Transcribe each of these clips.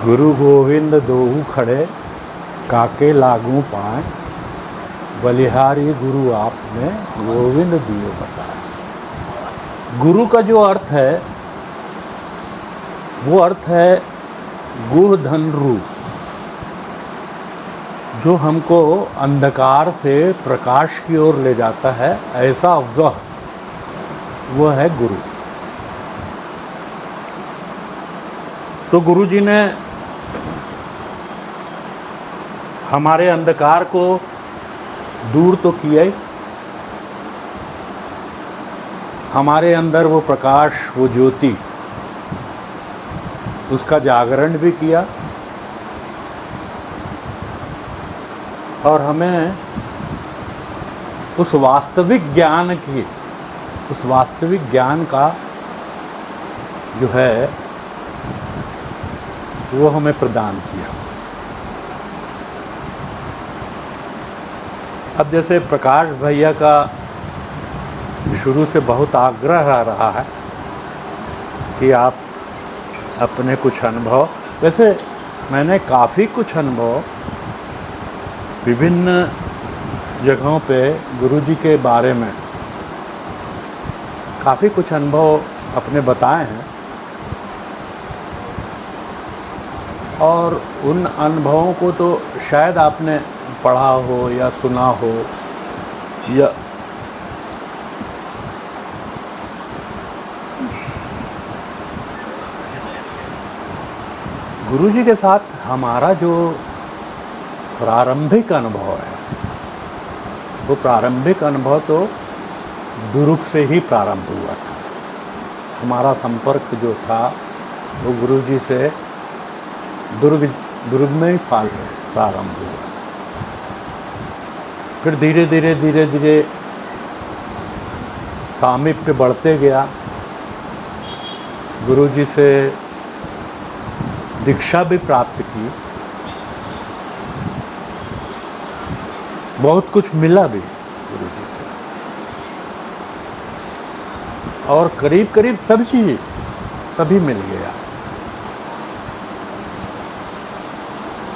गुरु गोविंद दोहु खड़े काके लागू पाए, बलिहारी गुरु आपने गोविंद दियो बताए। गुरु का जो अर्थ है वो अर्थ है गुह धन रूप, जो हमको अंधकार से प्रकाश की ओर ले जाता है, ऐसा वह है गुरु। तो गुरु जी ने हमारे अंधकार को दूर तो किया ही, हमारे अंदर वो प्रकाश, वो ज्योति, उसका जागरण भी किया और हमें उस वास्तविक ज्ञान की, उस वास्तविक ज्ञान का जो है वो हमें प्रदान किया। अब जैसे प्रकाश भैया का शुरू से बहुत आग्रह आ रहा है कि आप अपने कुछ अनुभव, वैसे मैंने काफ़ी कुछ अनुभव विभिन्न जगहों पे गुरुजी के बारे में काफ़ी कुछ अनुभव अपने बताए हैं और उन अनुभवों को तो शायद आपने पढ़ा हो या सुना हो या गुरुजी के साथ हमारा जो प्रारंभिक अनुभव है, वो प्रारंभिक अनुभव तो दुर्ग से ही प्रारंभ हुआ था। हमारा संपर्क जो था वो गुरुजी से दुर्ग में ही प्रारंभ हुआ। फिर धीरे धीरे सामीप्य बढ़ते गया। गुरुजी से दीक्षा भी प्राप्त की, बहुत कुछ मिला भी गुरुजी से, और करीब करीब सब चीज़ सभी मिल गया।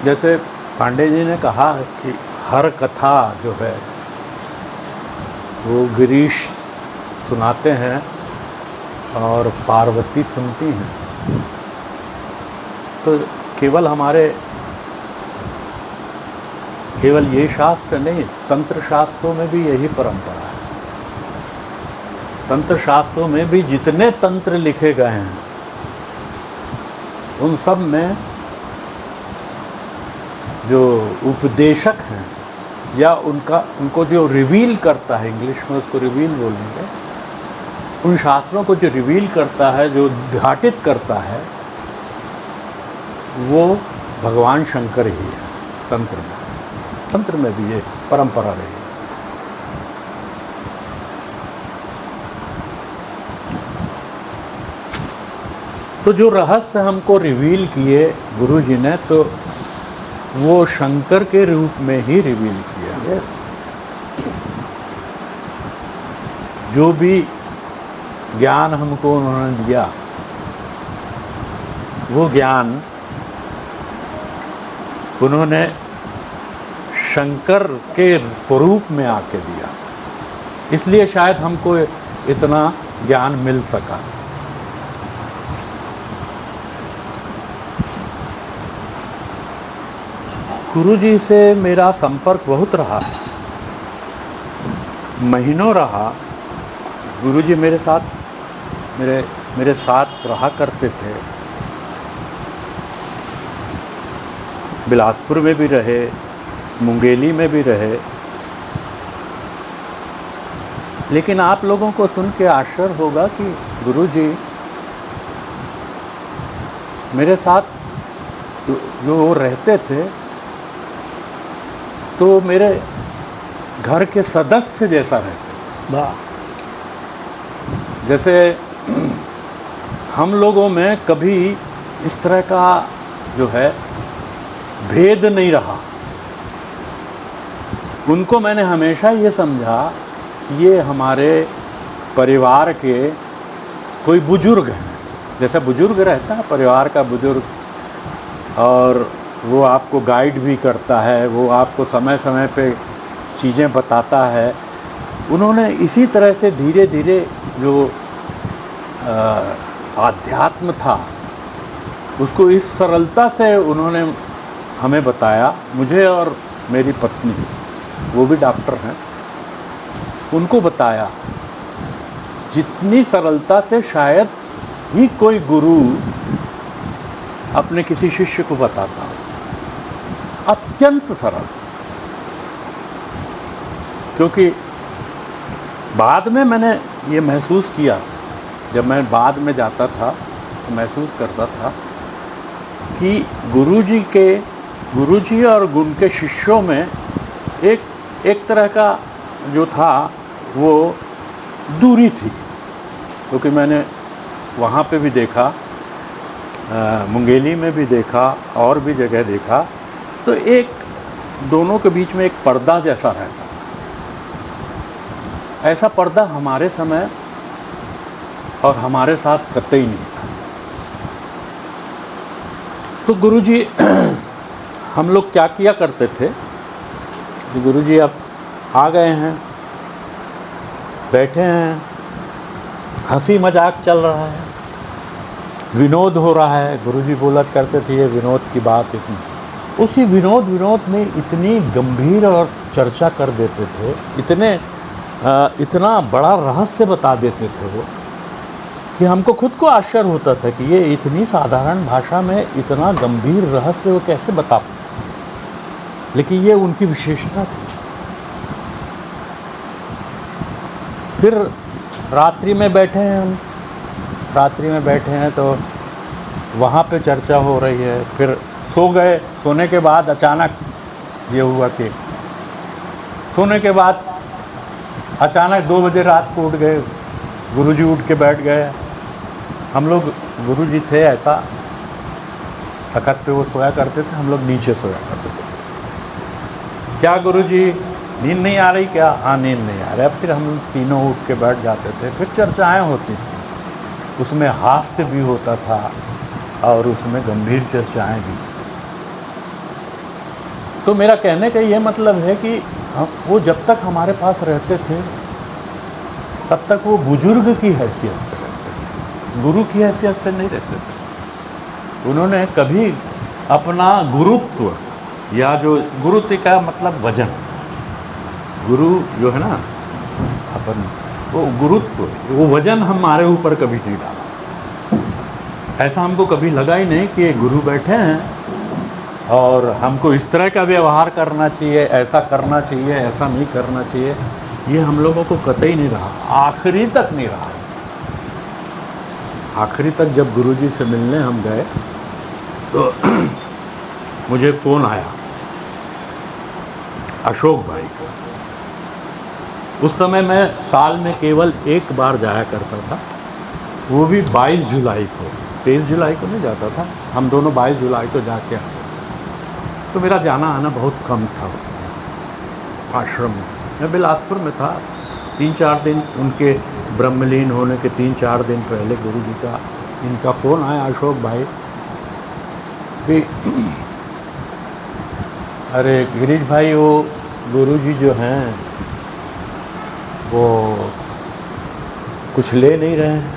जैसे पांडे जी ने कहा कि हर कथा जो है वो गिरीश सुनाते हैं और पार्वती सुनती हैं, तो केवल ये शास्त्र नहीं, तंत्र शास्त्रों में भी यही परंपरा है। तंत्र शास्त्रों में भी जितने तंत्र लिखे गए हैं उन सब में जो उपदेशक हैं या उनको जो रिवील करता है, इंग्लिश में उसको रिवील बोलेंगे, उन शास्त्रों को जो रिवील करता है, जो उद्घाटित करता है, वो भगवान शंकर ही है। तंत्र में भी ये परंपरा रही है। तो जो रहस्य हमको रिवील किए गुरुजी ने, तो वो शंकर के रूप में ही रिवील किया। जो भी ज्ञान हमको उन्होंने दिया, वो ज्ञान उन्होंने शंकर के स्वरूप में आके दिया, इसलिए शायद हमको इतना ज्ञान मिल सका। गुरुजी से मेरा संपर्क बहुत रहा, महीनों रहा। गुरुजी मेरे साथ रहा करते थे। बिलासपुर में भी रहे, मुंगेली में भी रहे। लेकिन आप लोगों को सुन के आश्चर्य होगा कि गुरुजी मेरे साथ जो वो रहते थे, तो मेरे घर के सदस्य जैसा रहते थे। जैसे हम लोगों में कभी इस तरह का जो है भेद नहीं रहा। उनको मैंने हमेशा ये समझा कि ये हमारे परिवार के कोई बुजुर्ग हैं। जैसा बुजुर्ग रहता है, परिवार का बुजुर्ग, और वो आपको गाइड भी करता है, वो आपको समय समय पे चीज़ें बताता है। उन्होंने इसी तरह से धीरे धीरे जो आध्यात्म था उसको इस सरलता से उन्होंने हमें बताया, मुझे और मेरी पत्नी, वो भी डॉक्टर हैं, उनको बताया जितनी सरलता से शायद ही कोई गुरु अपने किसी शिष्य को बताता हो। अत्यंत सरल। क्योंकि बाद में मैंने ये महसूस किया, जब मैं बाद में जाता था तो महसूस करता था कि गुरुजी और उनके शिष्यों में एक तरह का जो था वो दूरी थी। क्योंकि मैंने वहाँ पे भी देखा, मुंगेली में भी देखा और भी जगह देखा, तो एक दोनों के बीच में एक पर्दा जैसा रहता था। ऐसा पर्दा हमारे समय और हमारे साथ कतई नहीं था। तो गुरुजी हम लोग क्या किया करते थे कि गुरुजी अब आ गए हैं, बैठे हैं, हंसी मजाक चल रहा है, विनोद हो रहा है। गुरुजी बोला करते थे ये विनोद की बात, इसमें उसी विनोद में इतनी गंभीर और चर्चा कर देते थे, इतना बड़ा रहस्य बता देते थे वो, कि हमको खुद को आश्चर्य होता था कि ये इतनी साधारण भाषा में इतना गंभीर रहस्य वो कैसे बता पाते। लेकिन ये उनकी विशेषता थी। फिर रात्रि में बैठे हैं हम, रात्रि में बैठे हैं तो वहाँ पे चर्चा हो रही है। फिर सो गए। सोने के बाद अचानक ये हुआ कि सोने के बाद अचानक 2 बजे रात को उठ गए, गुरुजी उठ के बैठ गए। हम लोग, गुरुजी थे ऐसा, तखत पे वो सोया करते थे, हम लोग नीचे सोया करते थे। क्या गुरुजी नींद नहीं आ रही क्या? हाँ नींद नहीं आ रहा। फिर हम तीनों उठ के बैठ जाते थे। फिर चर्चाएं होती थी, उसमें हास्य भी होता था और उसमें गंभीर चर्चाएं भी। तो मेरा कहने का ये मतलब है कि वो जब तक हमारे पास रहते थे तब तक वो बुजुर्ग की हैसियत से रहते थे, गुरु की हैसियत से नहीं रहते थे। उन्होंने कभी अपना गुरुत्व, या जो गुरुत्व का मतलब वजन, गुरु जो है ना अपन, वो गुरुत्व, वो वजन हमारे ऊपर कभी नहीं डाला। ऐसा हमको कभी लगा ही नहीं कि गुरु बैठे हैं और हमको इस तरह का व्यवहार करना चाहिए, ऐसा करना चाहिए, ऐसा नहीं करना चाहिए। ये हम लोगों को कतई नहीं रहा, आखिरी तक नहीं रहा। आखिरी तक जब गुरुजी से मिलने हम गए तो मुझे फ़ोन आया अशोक भाई का। उस समय मैं साल में केवल एक बार जाया करता था, वो भी 22 जुलाई को, 23 जुलाई को नहीं जाता था। हम दोनों 22 जुलाई को जाके आते थे। तो मेरा जाना आना बहुत कम था उस समय आश्रम में। मैं बिलासपुर में था। 3-4 दिन उनके ब्रह्मलीन होने के 3-4 दिन पहले गुरुजी का इनका फ़ोन आया, अशोक भाई कि अरे गिरीश भाई, वो गुरुजी जो हैं वो कुछ ले नहीं रहे हैं,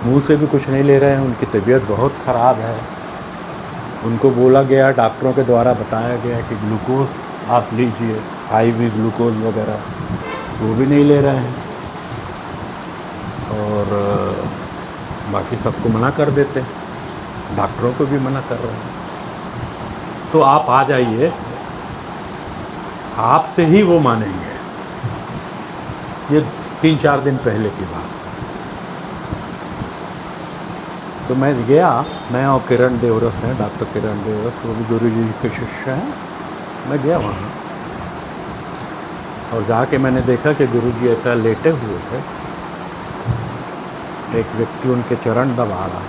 मुंह से भी कुछ नहीं ले रहे हैं, उनकी तबीयत बहुत ख़राब है। उनको बोला गया, डॉक्टरों के द्वारा बताया गया कि ग्लूकोज आप लीजिए, IV ग्लूकोज वगैरह, वो भी नहीं ले रहे हैं और बाकी सबको मना कर देते हैं, डॉक्टरों को भी मना कर रहे हैं। तो आप आ जाइए, आपसे ही वो मानेंगे। ये 3-4 दिन पहले की बात। तो मैं गया, मैं और किरण देवरस हैं, डॉक्टर किरण देवरस, वो भी गुरुजी के शिष्य हैं। मैं गया वहाँ और जाके मैंने देखा कि गुरुजी ऐसा लेटे हुए थे, एक व्यक्ति उनके चरण दबा रहा था,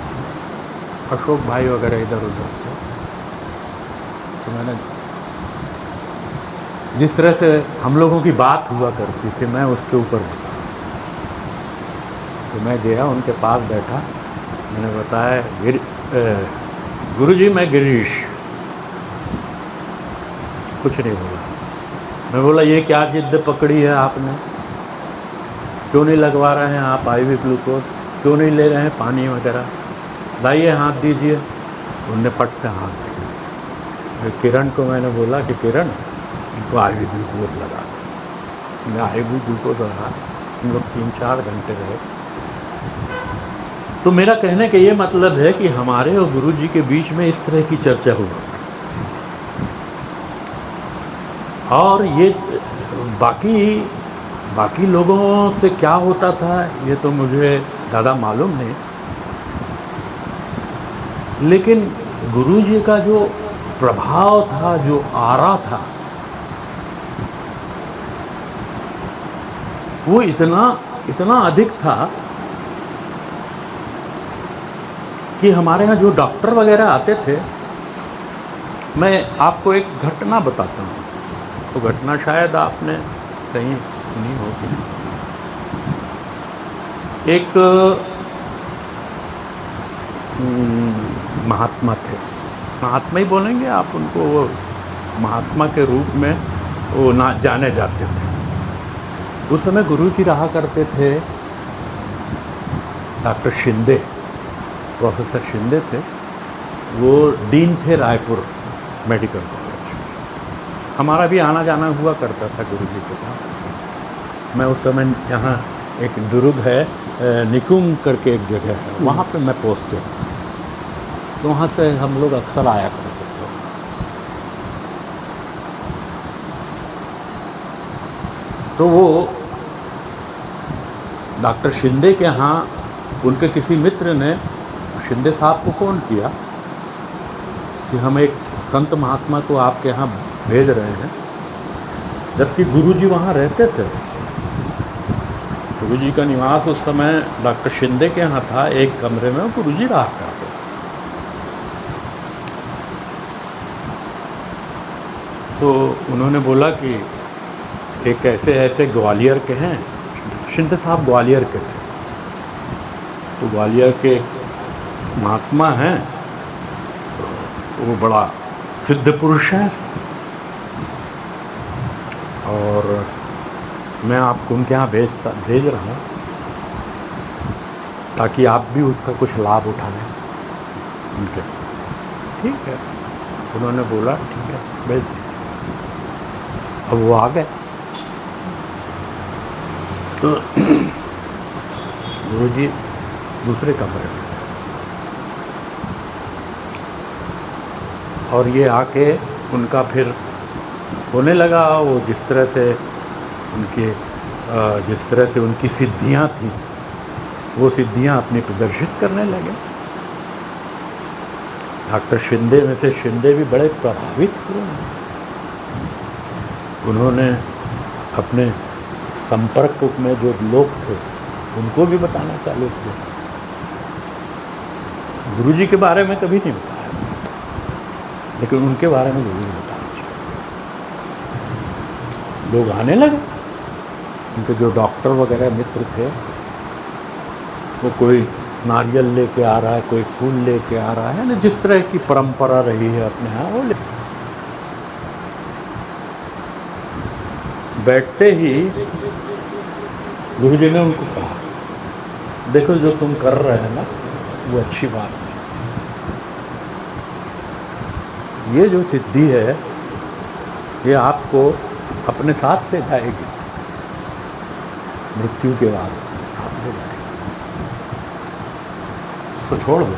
अशोक भाई वगैरह इधर उधर थे। तो मैंने, जिस तरह से हम लोगों की बात हुआ करती थी, मैं उसके ऊपर बता। तो मैं गया उनके पास बैठा, मैंने बताया गुरुजी मैं गिरीश। कुछ नहीं बोला। मैं बोला ये क्या जिद पकड़ी है आपने, क्यों नहीं लगवा रहे हैं आप IV ग्लूकोज, क्यों नहीं ले रहे हैं पानी वगैरह, लाइए हाथ दीजिए। उनने पट से हाथ दिया। किरण को मैंने बोला कि किरण इनको IV ग्लूकोज लगा दो। मैं IV ग्लूकोज लगा, हम लोग 3-4 घंटे रहे। तो मेरा कहने का ये मतलब है कि हमारे और गुरुजी के बीच में इस तरह की चर्चा हुआ। और ये बाकी लोगों से क्या होता था ये तो मुझे ज़्यादा मालूम नहीं, लेकिन गुरुजी का जो प्रभाव था, जो आरा था, वो इतना अधिक था कि हमारे यहाँ जो डॉक्टर वगैरह आते थे, मैं आपको एक घटना बताता हूँ। तो घटना शायद आपने कहीं सुनी होगी। एक महात्मा थे, महात्मा ही बोलेंगे आप उनको, वो महात्मा के रूप में वो ना जाने जाते थे। उस समय गुरु जी रहा करते थे डॉक्टर शिंदे, प्रोफेसर शिंदे थे। वो डीन थे रायपुर मेडिकल कॉलेज। हमारा भी आना जाना हुआ करता था गुरु जी के पास। मैं उस समय यहाँ एक दुर्ग है, निकुंग करके एक जगह है, वहाँ पे मैं पोस्टेड था। तो वहाँ से हम लोग अक्सर आया करते थे। तो वो डॉक्टर शिंदे के यहाँ उनके किसी मित्र ने शिंदे साहब को फ़ोन किया कि हम एक संत महात्मा को आपके यहाँ भेज रहे हैं, जबकि गुरुजी वहाँ रहते थे। गुरुजी का निवास उस समय डॉक्टर शिंदे के यहाँ था, एक कमरे में गुरुजी रहा करते थे। तो उन्होंने बोला कि एक ऐसे ग्वालियर के हैं, शिंदे साहब ग्वालियर के थे, तो ग्वालियर के महात्मा हैं, वो बड़ा सिद्ध पुरुष हैं, और मैं आपको उनके यहाँ भेज रहा हूँ ताकि आप भी उसका कुछ लाभ उठाएं उनके। ठीक है, उन्होंने बोला ठीक है भेज दीजिए। अब वो आ गए। तो गुरुजी दूसरे कमरे में थे, और ये आके उनका फिर होने लगा वो जिस तरह से उनकी सिद्धियां थी, वो सिद्धियां अपनी प्रदर्शित करने लगे। डॉक्टर शिंदे में से शिंदे भी बड़े प्रभावित हुए। उन्होंने अपने संपर्क में जो लोग थे उनको भी बताना चालू किया। गुरुजी के बारे में कभी नहीं बताया, लेकिन उनके बारे में गुरुजी बताना चाहिए। लोग आने लगे, उनके जो डॉक्टर वगैरह मित्र थे, वो कोई नारियल लेके आ रहा है, कोई फूल लेके आ रहा है, ना जिस तरह की परंपरा रही है अपने यहाँ वो ले। बैठते ही गुरुजी ने उनको कहा, देखो जो तुम कर रहे हैं ना वो अच्छी बात है, ये जो सिद्धि है ये आपको अपने साथ ले जाएगी, मृत्यु के बाद साथ ले जाएगी, इसको छोड़ दो।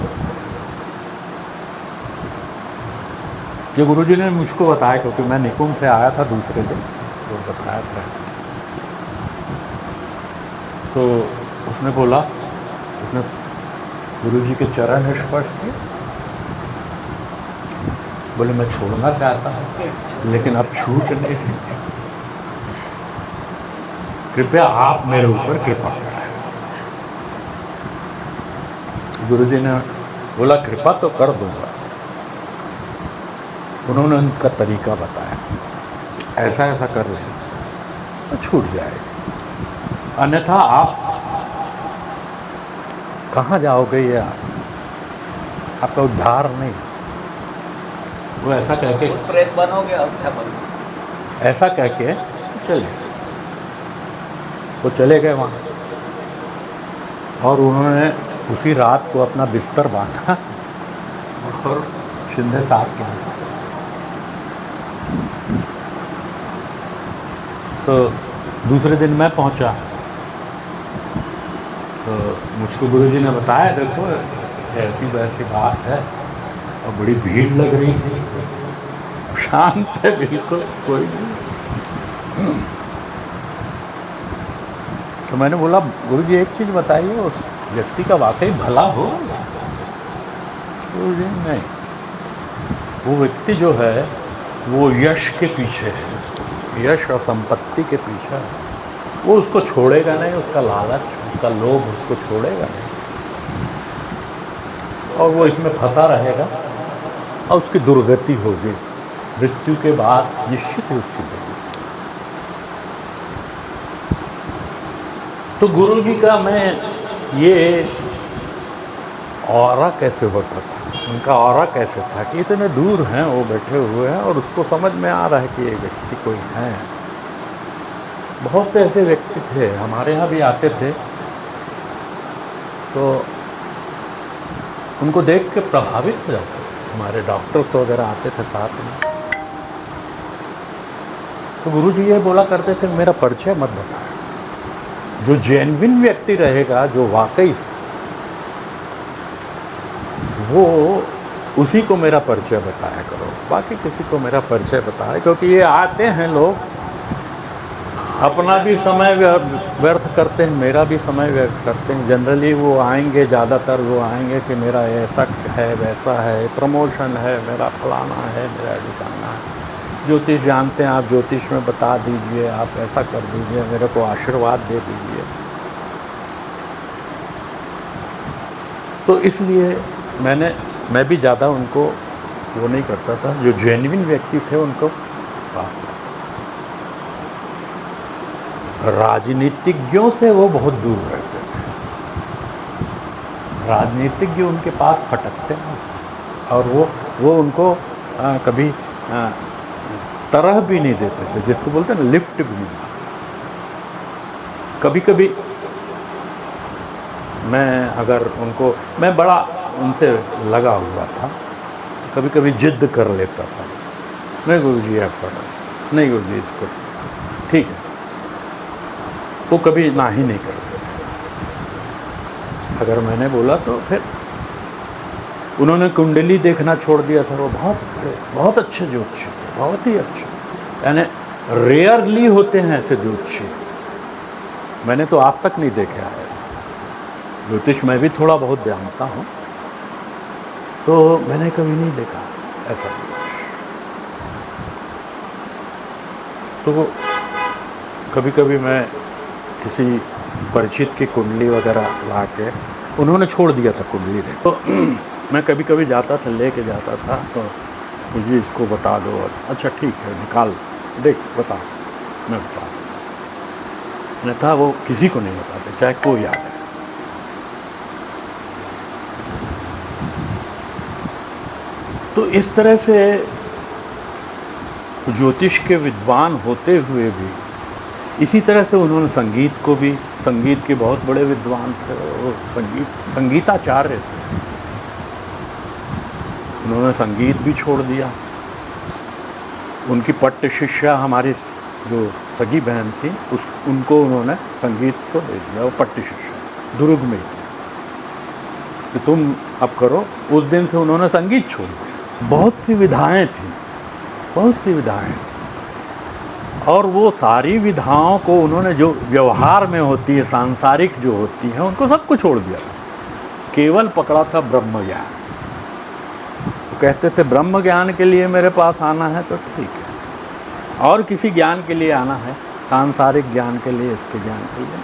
ये गुरुजी ने मुझको बताया, क्योंकि मैं निकुंज से आया था दूसरे दिन, तो बताया था ऐसे। तो उसने बोला, उसने गुरुजी के चरण स्पर्श किए, बोले मैं छोड़ना चाहता हूँ लेकिन अब छूट नहीं, कृपया आप मेरे ऊपर कृपा करें। गुरुजी ने बोला कृपा तो कर दूंगा। उन्होंने उनका तरीका बताया, ऐसा ऐसा कर लें तो छूट जाएगा, अन्यथा आप कहाँ जाओगे, ये आपका उद्धार नहीं। वो ऐसा कह के, भूत प्रेत बनोगे और क्या बनोगे? ऐसा कह के चले, वो चले गए वहाँ। और उन्होंने उसी रात को अपना बिस्तर बांधा और शिंदे साहब के यहाँ। तो दूसरे दिन मैं पहुंचा, तो मुझको गुरुजी ने बताया, देखो ऐसी वैसी बात है, और बड़ी भीड़ लग रही थी, शांत है बिल्कुल, कोई नहीं। तो मैंने बोला, गुरुजी एक चीज़ बताइए, उस व्यक्ति का वाकई भला हो? गुरुजी नहीं, वो व्यक्ति जो है वो यश के पीछे है, यश और संपत्ति के पीछे है, वो उसको छोड़ेगा नहीं, उसका लालच, उसका लोभ उसको छोड़ेगा नहीं, और वो इसमें फंसा रहेगा और उसकी दुर्गति होगी, मृत्यु के बाद निश्चित ही उसकी दुर्गति। तो गुरु जी का मैं ये ऑरा कैसे होता था, उनका ऑरा कैसे था कि इतने दूर हैं वो बैठे हुए हैं और उसको समझ में आ रहा है कि ये व्यक्ति कोई है। बहुत से ऐसे व्यक्ति थे, हमारे यहाँ भी आते थे, तो उनको देख के प्रभावित हो जाते थे, हमारे डॉक्टर्स वगैरह आते थे साथ में। तो गुरु जी ये बोला करते थे, मेरा परिचय मत बताएं, जो जेन्युइन व्यक्ति रहेगा, जो वाकई वो, उसी को मेरा परिचय बताया करो, बाकी किसी को मेरा परिचय बताए, क्योंकि ये आते हैं लोग, अपना भी समय व्यर्थ करते हैं, मेरा भी समय व्यर्थ करते हैं। जनरली वो आएंगे, ज़्यादातर वो आएंगे कि मेरा ऐसा है, वैसा है, प्रमोशन है, मेरा फलाना है, मेरा ठिकाना है, ज्योतिष जानते हैं आप, ज्योतिष में बता दीजिए, आप ऐसा कर दीजिए, मेरे को आशीर्वाद दे दीजिए। तो इसलिए मैं भी ज़्यादा उनको वो नहीं करता था, जो जेन्युइन व्यक्ति थे उनको पास। राजनीतिज्ञों से वो बहुत दूर रहते थे, राजनीतिज्ञ उनके पास फटकते हैं, और वो उनको कभी तरह भी नहीं देते थे, जिसको बोलते हैं ना, लिफ्ट भी नहीं। कभी कभी मैं बड़ा उनसे लगा हुआ था, कभी कभी जिद कर लेता था, नहीं गुरुजी आप पढ़ो, नहीं गुरुजी इसको, ठीक है, वो कभी ना ही नहीं करते थे। अगर मैंने बोला तो फिर उन्होंने कुंडली देखना छोड़ दिया था। वो बहुत अच्छे ज्योतिषी थे, बहुत ही अच्छे, यानी रेयरली होते हैं ऐसे ज्योतिषी, मैंने तो आज तक नहीं देखा है ऐसा। ज्योतिष मैं भी थोड़ा बहुत जानता हूँ, तो मैंने कभी नहीं देखा ऐसा ज्योतिष। तो कभी कभी मैं किसी परिचित की कुंडली वगैरह ला के, उन्होंने छोड़ दिया था कुंडली देख, तो मैं कभी कभी जाता था, लेके जाता था, तो मुझे इसको बता दो, अच्छा ठीक है, निकाल देख बता, मैं बता देता। नहीं था वो किसी को नहीं बताते, चाहे कोई आ जाए। तो इस तरह से ज्योतिष के विद्वान होते हुए भी, इसी तरह से उन्होंने संगीत के बहुत बड़े विद्वान थे, वो संगीताचार्य थे। उन्होंने संगीत भी छोड़ दिया। उनकी पट्ट शिष्या हमारी जो सगी बहन थी, उनको उन्होंने संगीत को दे दिया, वो पट्ट शिष्या दुर्ग में थी कि तुम अब करो। उस दिन से उन्होंने संगीत छोड़ दिया। बहुत सी विधाएं थी, और वो सारी विधाओं को उन्होंने, जो व्यवहार में होती है, सांसारिक जो होती है, उनको सबको छोड़ दिया। केवल पकड़ा था ब्रह्म ज्ञान। तो कहते थे ब्रह्म ज्ञान के लिए मेरे पास आना है तो ठीक है, और किसी ज्ञान के लिए आना है, सांसारिक ज्ञान के लिए, इसके ज्ञान के लिए,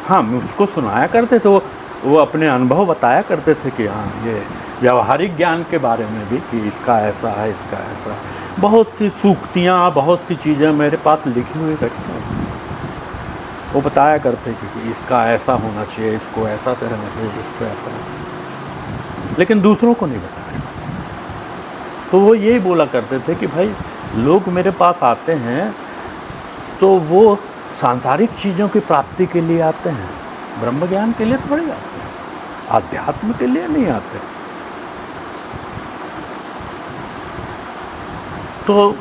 हाँ मुझको सुनाया करते थे, वो अपने अनुभव बताया करते थे कि हाँ ये व्यावहारिक ज्ञान के बारे में भी, कि इसका ऐसा है, इसका ऐसा है। बहुत सी सूक्तियाँ, बहुत सी चीज़ें मेरे पास लिखी हुई रखी हैं। वो बताया करते कि इसका ऐसा होना चाहिए, इसको ऐसा करना चाहिए, इसको ऐसा, लेकिन दूसरों को नहीं बताया। तो वो यही बोला करते थे कि भाई लोग मेरे पास आते हैं तो वो सांसारिक चीज़ों की प्राप्ति के लिए आते हैं, ब्रह्म ज्ञान के लिए थोड़ी आते हैं, आध्यात्म के लिए नहीं आते। तो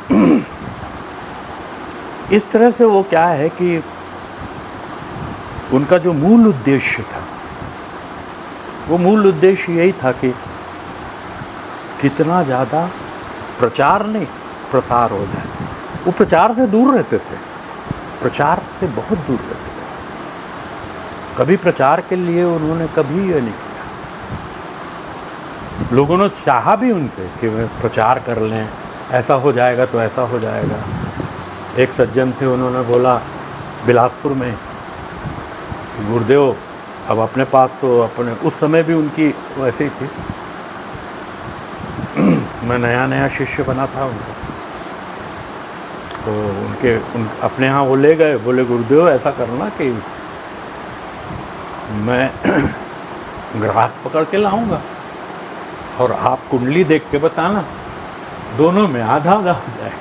इस तरह से वो क्या है कि उनका जो मूल उद्देश्य था, वो मूल उद्देश्य यही था कि कितना ज़्यादा प्रचार नहीं प्रसार हो जाए। वो प्रचार से दूर रहते थे, प्रचार से बहुत दूर रहते थे। कभी प्रचार के लिए उन्होंने कभी ये नहीं किया। लोगों ने चाहा भी उनसे कि वे प्रचार कर लें, ऐसा हो जाएगा तो ऐसा हो जाएगा। एक सज्जन थे, उन्होंने बोला बिलासपुर में, गुरुदेव अब अपने पास तो अपने, उस समय भी उनकी वैसे ही थी, मैं नया नया शिष्य बना था उनका, तो अपने यहाँ वो ले गए, बोले गुरुदेव ऐसा करना कि मैं ग्राहक पकड़ के लाऊंगा और आप कुंडली देख के बताना, दोनों में आधा आधा हो जाए,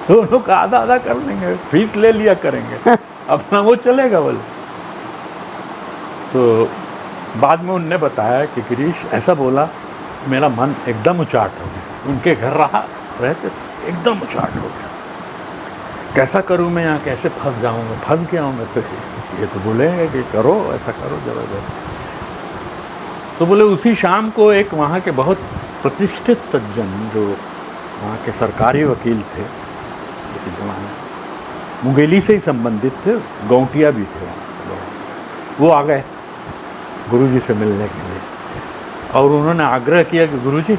दोनों का आधा आधा कर लेंगे, फीस ले लिया करेंगे, अपना वो चलेगा बोले। तो बाद में उनने बताया कि गिरीश ऐसा बोला, मेरा मन एकदम उचाट हो गया। उनके घर रहते एकदम उचाट हो गया, कैसा करूं मैं यहाँ, कैसे फंस जाऊंगा, फंस गया हूँ मैं। तो ये तो बोलेंगे कि करो ऐसा करो जबरदस्त। तो बोले उसी शाम को एक वहाँ के बहुत प्रतिष्ठित सज्जन, जो वहाँ के सरकारी वकील थे इसी जमाने, मुंगेली से ही संबंधित थे, गौटिया भी थे वहाँ, वो आ गए गुरुजी से मिलने के लिए। और उन्होंने आग्रह किया कि गुरुजी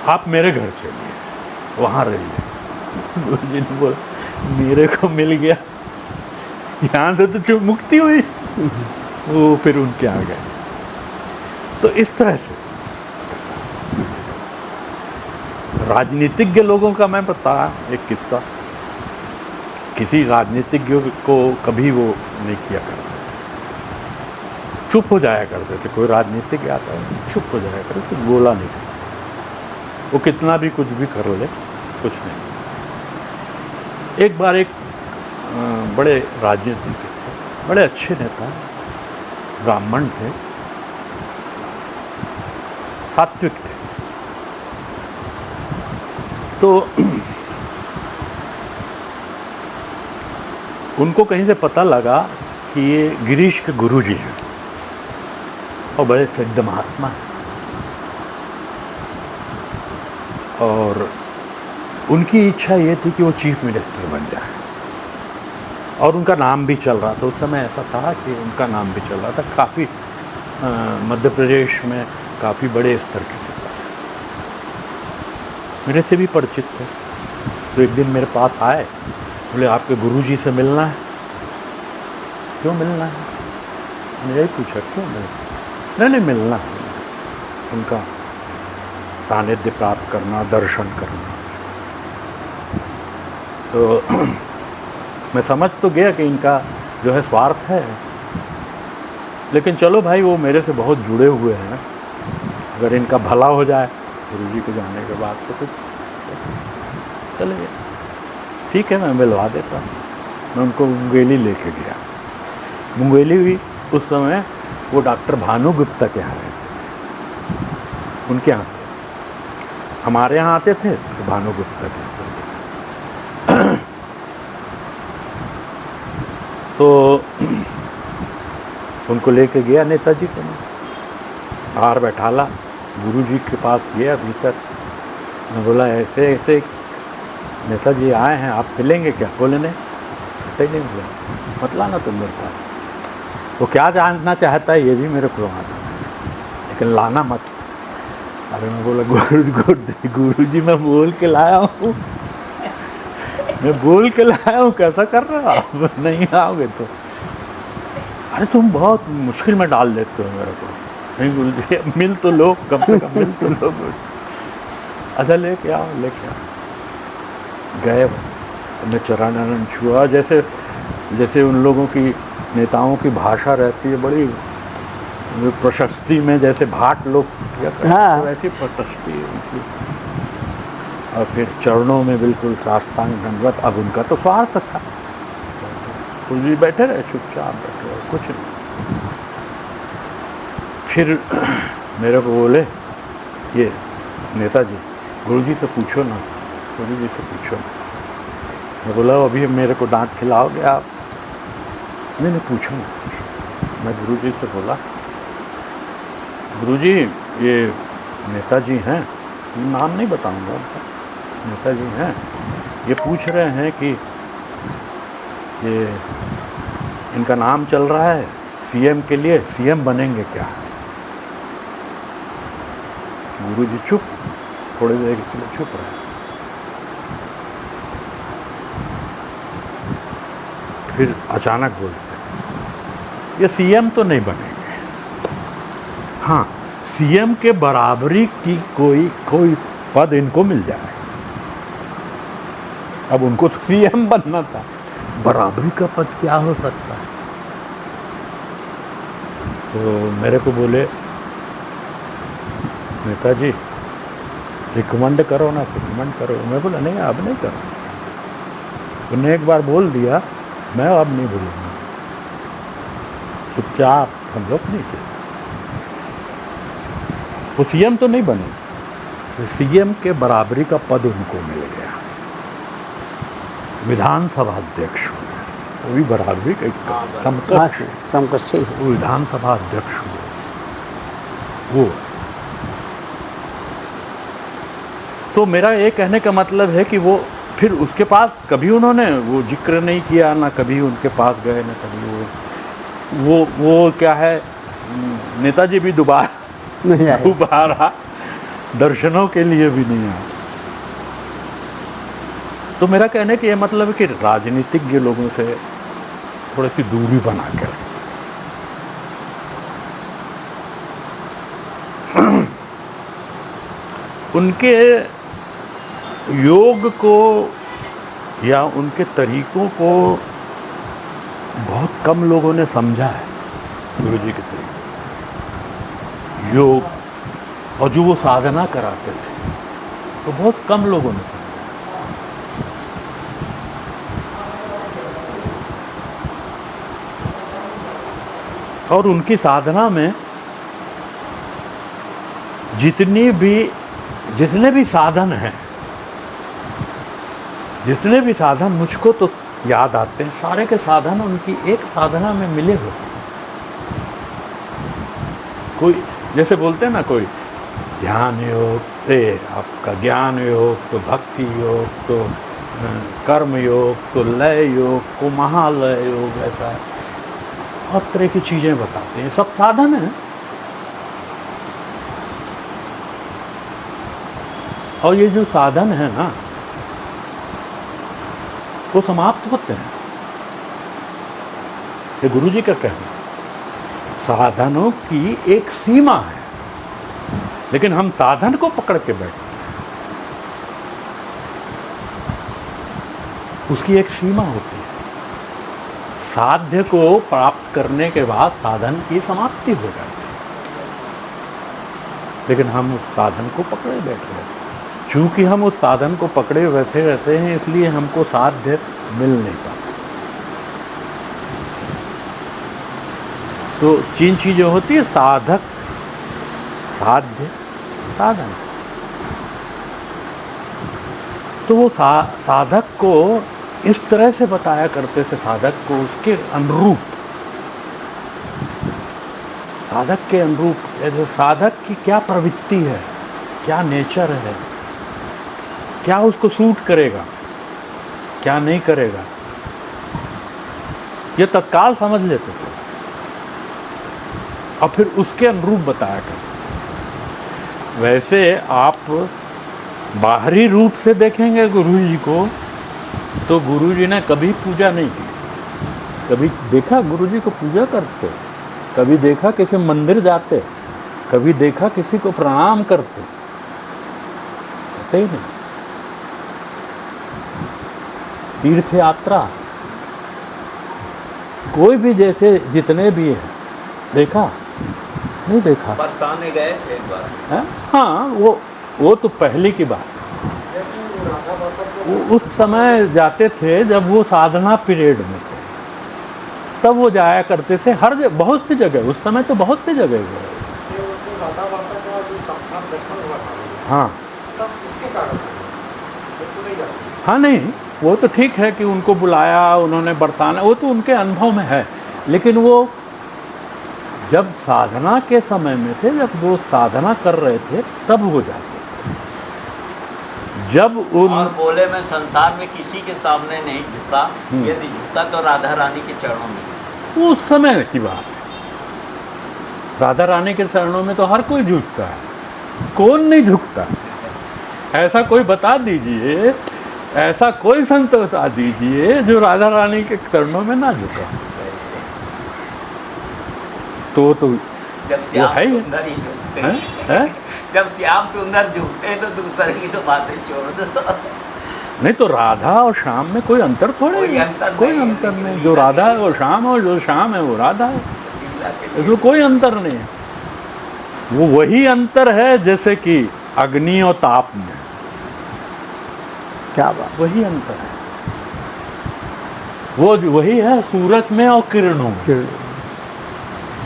आप मेरे घर चलिए, वहाँ रहिए। गुरुजी ने बोला मेरे को मिल गया, यहाँ से तो मुक्ति हुई। वो फिर उनके आ गए। तो इस तरह से राजनीतिज्ञ लोगों का मैं बताया एक किस्सा, किसी राजनीतिज्ञ को कभी वो नहीं किया करते थे, चुप हो जाया करते थे। कोई राजनीतिज्ञ आता है चुप हो जाया करते, कुछ बोला नहीं करते, वो कितना भी कुछ भी कर ले, कुछ नहीं। एक बार एक बड़े राजनीतिज्ञ थे, बड़े अच्छे नेता, ब्राह्मण थे, सात्विक थे। तो उनको कहीं से पता लगा कि ये गिरीश के गुरुजी हैं और बड़े सिद्ध महात्मा हैं, और उनकी इच्छा ये थी कि वो चीफ मिनिस्टर बन जाए। और उनका नाम भी चल रहा था, उस समय ऐसा था कि उनका नाम भी चल रहा था, काफ़ी मध्य प्रदेश में काफ़ी बड़े स्तर के नेता थे, मेरे से भी परिचित थे। तो एक दिन मेरे पास आए, बोले आपके गुरुजी से मिलना है। क्यों मिलना है? मैंने यही पूछा क्यों मिलना? नहीं मिलना है, उनका सानिध्य प्राप्त करना, दर्शन करना। तो मैं समझ तो गया कि इनका जो है स्वार्थ है, लेकिन चलो भाई वो मेरे से बहुत जुड़े हुए हैं, अगर इनका भला हो जाए गुरुजी को जाने के बाद तो कुछ चले, ठीक है मैं मिलवा देता हूँ। मैं उनको मुंगेली लेके गया। मुंगेली भी उस समय वो डॉक्टर भानु गुप्ता के यहाँ रहते थे, उनके यहाँ थे, हमारे यहाँ आते थे तो भानु गुप्ता के यहाँ चलते थे। तो उनको लेके गया नेताजी को, बाहर बैठाला, गुरुजी के पास गया भीतर। मैं बोला ऐसे ऐसे नेताजी आए हैं, आप मिलेंगे क्या? बोले नहीं, पता ही नहीं मिला, मत लाना तुम मेरे पास। वो क्या जानना चाहता है ये भी मेरे को मालूम है, लेकिन लाना मत। अरे मैं बोला गुरुजी मैं बोल के लाया हूँ, मैं बोल के लाया हूँ, कैसा कर रहे हो आप? नहीं आओगे तो अरे तुम बहुत मुश्किल में डाल देते हो मेरे को। नहीं गुरुजी मिल तो लो, कम से कम मिल तो लो। अच्छा लेके आओ, लेके आओ। गए, मैं चरण छुआ, जैसे जैसे उन लोगों की नेताओं की भाषा रहती है, बड़ी वो प्रशस्ति में जैसे भाट लोग किया करते हाँ। थे, वैसी प्रशस्ति उनकी। और फिर चरणों में बिल्कुल साष्टांग दंडवत। अब उनका तो स्वार्थ था, कुल जी बैठे रहे, चुपचाप बैठे रहे, कुछ नहीं। फिर मेरे को बोले, ये नेताजी, गुरुजी से पूछो ना, गुरुजी से पूछो ना। मैं बोला अभी मेरे को डांट खिलाओगे आप? नहीं पूछो ना, पूछो। मैं गुरुजी से बोला, गुरुजी ये नेताजी हैं, नाम नहीं बताऊंगा उनका, नेताजी हैं, ये पूछ रहे हैं कि ये इनका नाम चल रहा है सीएम के लिए, सीएम बनेंगे क्या? गुरुजी चुप, थोड़ी देर के लिए चुप रहे। फिर अचानक बोलते, ये सीएम तो नहीं बनेंगे, हाँ सीएम के बराबरी की कोई पद इनको मिल जाए। अब उनको तो सीएम बनना था, बराबरी का पद क्या हो सकता है? तो मेरे को बोले, नेताजी रिकमेंड करो ना, रिकमेंड करो। मैं बोला नहीं, अब नहीं करो। उन्हें एक बार बोल दिया, मैं अब नहीं बोलूँगा, चुपचाप हम लोग नहीं चले। वो सीएम तो नहीं बने, सीएम के बराबरी का पद उनको मिल गया, विधानसभा अध्यक्ष, वो भी बराबरी का समकक्ष ही। वो विधानसभा अध्यक्ष हुए वो। तो मेरा ये कहने का मतलब है कि वो फिर उसके पास कभी उन्होंने वो जिक्र नहीं किया, ना कभी उनके पास गए, ना कभी वो क्या है, नेताजी भी दोबारा दर्शनों के लिए भी नहीं आए। तो मेरा कहने का ये मतलब है कि राजनीतिज्ञ लोगों से थोड़ी सी दूरी बना के रखें। उनके योग को या उनके तरीकों को बहुत कम लोगों ने समझा है, गुरुजी के तरीके, योग, और जो वो साधना कराते थे तो बहुत कम लोगों ने समझा। और उनकी साधना में जितने भी साधन हैं, जितने भी साधन मुझको तो याद आते हैं, सारे के साधन उनकी एक साधना में मिले हुए। कोई जैसे बोलते हैं ना, कोई ध्यान योग, आपका ज्ञान योग, तो भक्ति योग, तो कर्म योग, तो लय योग, तो महालय योग, ऐसा बहुत तरह की चीज़ें बताते हैं, सब साधन हैं। और ये जो साधन है ना, वो समाप्त होते हैं। ये गुरुजी का कहना, साधनों की एक सीमा है, लेकिन हम साधन को पकड़ के बैठे, उसकी एक सीमा होती है। साध्य को प्राप्त करने के बाद साधन की समाप्ति हो जाती है, लेकिन हम उस साधन को पकड़े बैठे हैं। चूंकि हम उस साधन को पकड़े बैठे रहते हैं, इसलिए हमको साध्य मिल नहीं पाता। तो तीन चीज़ें होती है, साधक, साध्य, साधन। तो वो साधक को इस तरह से बताया करते थे, साधक को उसके अनुरूप, साधक के अनुरूप, जो साधक की क्या प्रवृत्ति है, क्या नेचर है, क्या उसको सूट करेगा, क्या नहीं करेगा, ये तत्काल समझ लेते थे और फिर उसके अनुरूप बताया करते। वैसे आप बाहरी रूप से देखेंगे गुरुजी को, तो गुरुजी ने कभी पूजा नहीं की। कभी देखा गुरुजी को पूजा करते, कभी देखा किसी मंदिर जाते, कभी देखा किसी को प्रणाम करते, करते ही नहीं। तीर्थ यात्रा कोई भी, जैसे जितने भी हैं देखा, नहीं देखा। बरसाने गए थे एक बार। है? हाँ, वो तो पहले की बात। उस समय जाते थे जब वो साधना पीरियड में थे, तब वो जाया करते थे हर बहुत सी जगह। उस समय तो बहुत सी जगह गए। हाँ हाँ, नहीं वो तो ठीक है कि उनको बुलाया, उन्होंने बरसाना, वो तो उनके अनुभव में है। लेकिन वो जब साधना के समय में थे, जब वो साधना कर रहे थे, तब वो जाते थे। जब और बोले मैं संसार में किसी के सामने नहीं झुका, यदि झुका तो राधा रानी के चरणों में। उस समय की बात है। राधा रानी के चरणों में तो हर कोई झुकता है, कौन नहीं झुकता? ऐसा कोई बता दीजिए, ऐसा कोई संत बता दीजिए जो राधा रानी के चरणों में ना झुका। तो जब श्याम सुंदर ही झुकते हैं, जब श्याम सुंदर झुकते हैं तो दूसरे की तो बातें छोड़ दो। नहीं तो राधा और श्याम में कोई अंतर थोड़े, कोई अंतर नहीं। जो राधा है वो श्याम है, और जो श्याम है वो राधा है, इसमें कोई अंतर नहीं है। वो वही अंतर है जैसे कि अग्नि और ताप में। क्या बात, वही अंतर है। वो वही है सूरज में और किरणों में।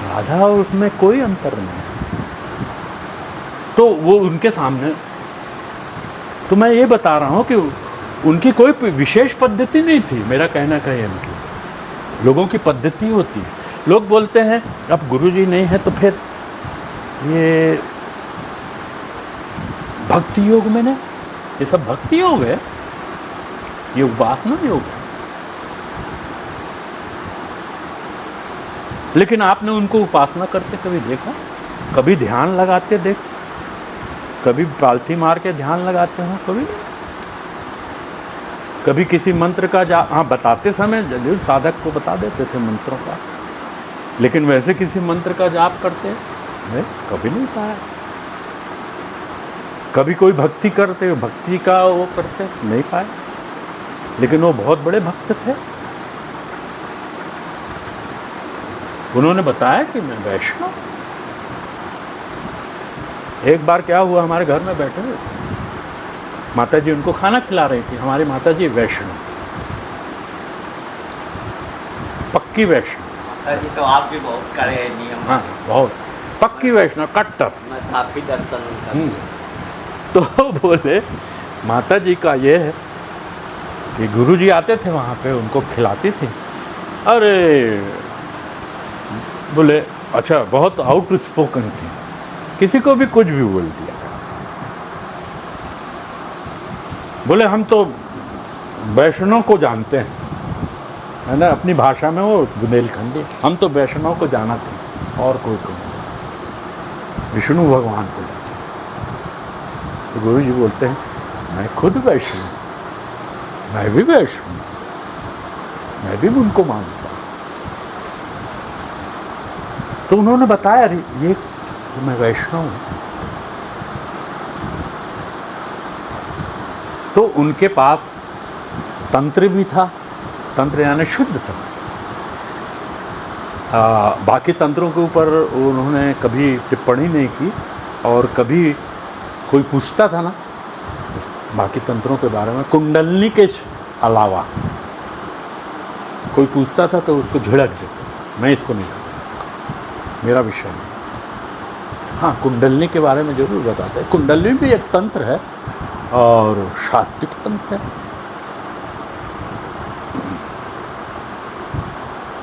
राधा और उसमें कोई अंतर नहीं है। तो वो उनके सामने, तो मैं ये बता रहा हूँ कि उनकी कोई विशेष पद्धति नहीं थी। मेरा कहना का ये मतलब, लोगों की पद्धति होती है। लोग बोलते हैं अब गुरुजी नहीं है तो फिर ये भक्ति योग में नहीं, ये सब भक्ति योग है, ये उपासना योग है। लेकिन आपने उनको उपासना करते कभी देखा? कभी ध्यान लगाते देख, कभी पालथी मार के ध्यान लगाते हो? कभी नहीं। कभी किसी मंत्र का हाँ बताते समय जरूर साधक को बता देते थे मंत्रों का, लेकिन वैसे किसी मंत्र का जाप करते नहीं, कभी नहीं पाया। कभी कोई भक्ति करते, भक्ति का वो करते नहीं पाए। लेकिन वो बहुत बड़े भक्त थे। उन्होंने बताया कि मैं वैष्णव। एक बार क्या हुआ, हमारे घर में बैठे हुए थे, माता जी उनको खाना खिला रही थी। हमारी माता जी वैष्णव, पक्की वैष्णव। माता जी तो आप भी बहुत कड़े हैं नियम। हाँ, बहुत पक्की वैष्णव, कट्टर। मैं काफी दर्शन उनका। तो बोले माता जी का ये है कि गुरुजी आते थे वहाँ पे, उनको खिलाती थी। अरे बोले अच्छा, बहुत आउट स्पोकन थी, किसी को भी कुछ भी बोल दिया। बोले हम तो वैष्णव को जानते हैं, है ना, अपनी भाषा में वो बुंदेलखंडी, हम तो वैष्णव को जाना थे और कोई को नहीं, विष्णु भगवान को जाना। तो गुरु जी बोलते हैं मैं खुद वैष्णव, मैं भी वैष्णव, मैं भी उनको मानता हूँ। तो उन्होंने बताया ये मैं वैष्णव हूँ। तो उनके पास तंत्र भी था, तंत्र यानी शुद्ध तंत्र। बाकी तंत्रों के ऊपर उन्होंने कभी टिप्पणी नहीं की, और कभी कोई पूछता था ना बाकी तंत्रों के बारे में, कुंडलनी के अलावा कोई पूछता था तो उसको झिड़क देते, मैं इसको नहीं जानता, मेरा विषय नहीं। हाँ, कुंडलनी के बारे में जरूर बताते हैं। कुंडलनी भी एक तंत्र है और शास्त्रिक तंत्र है।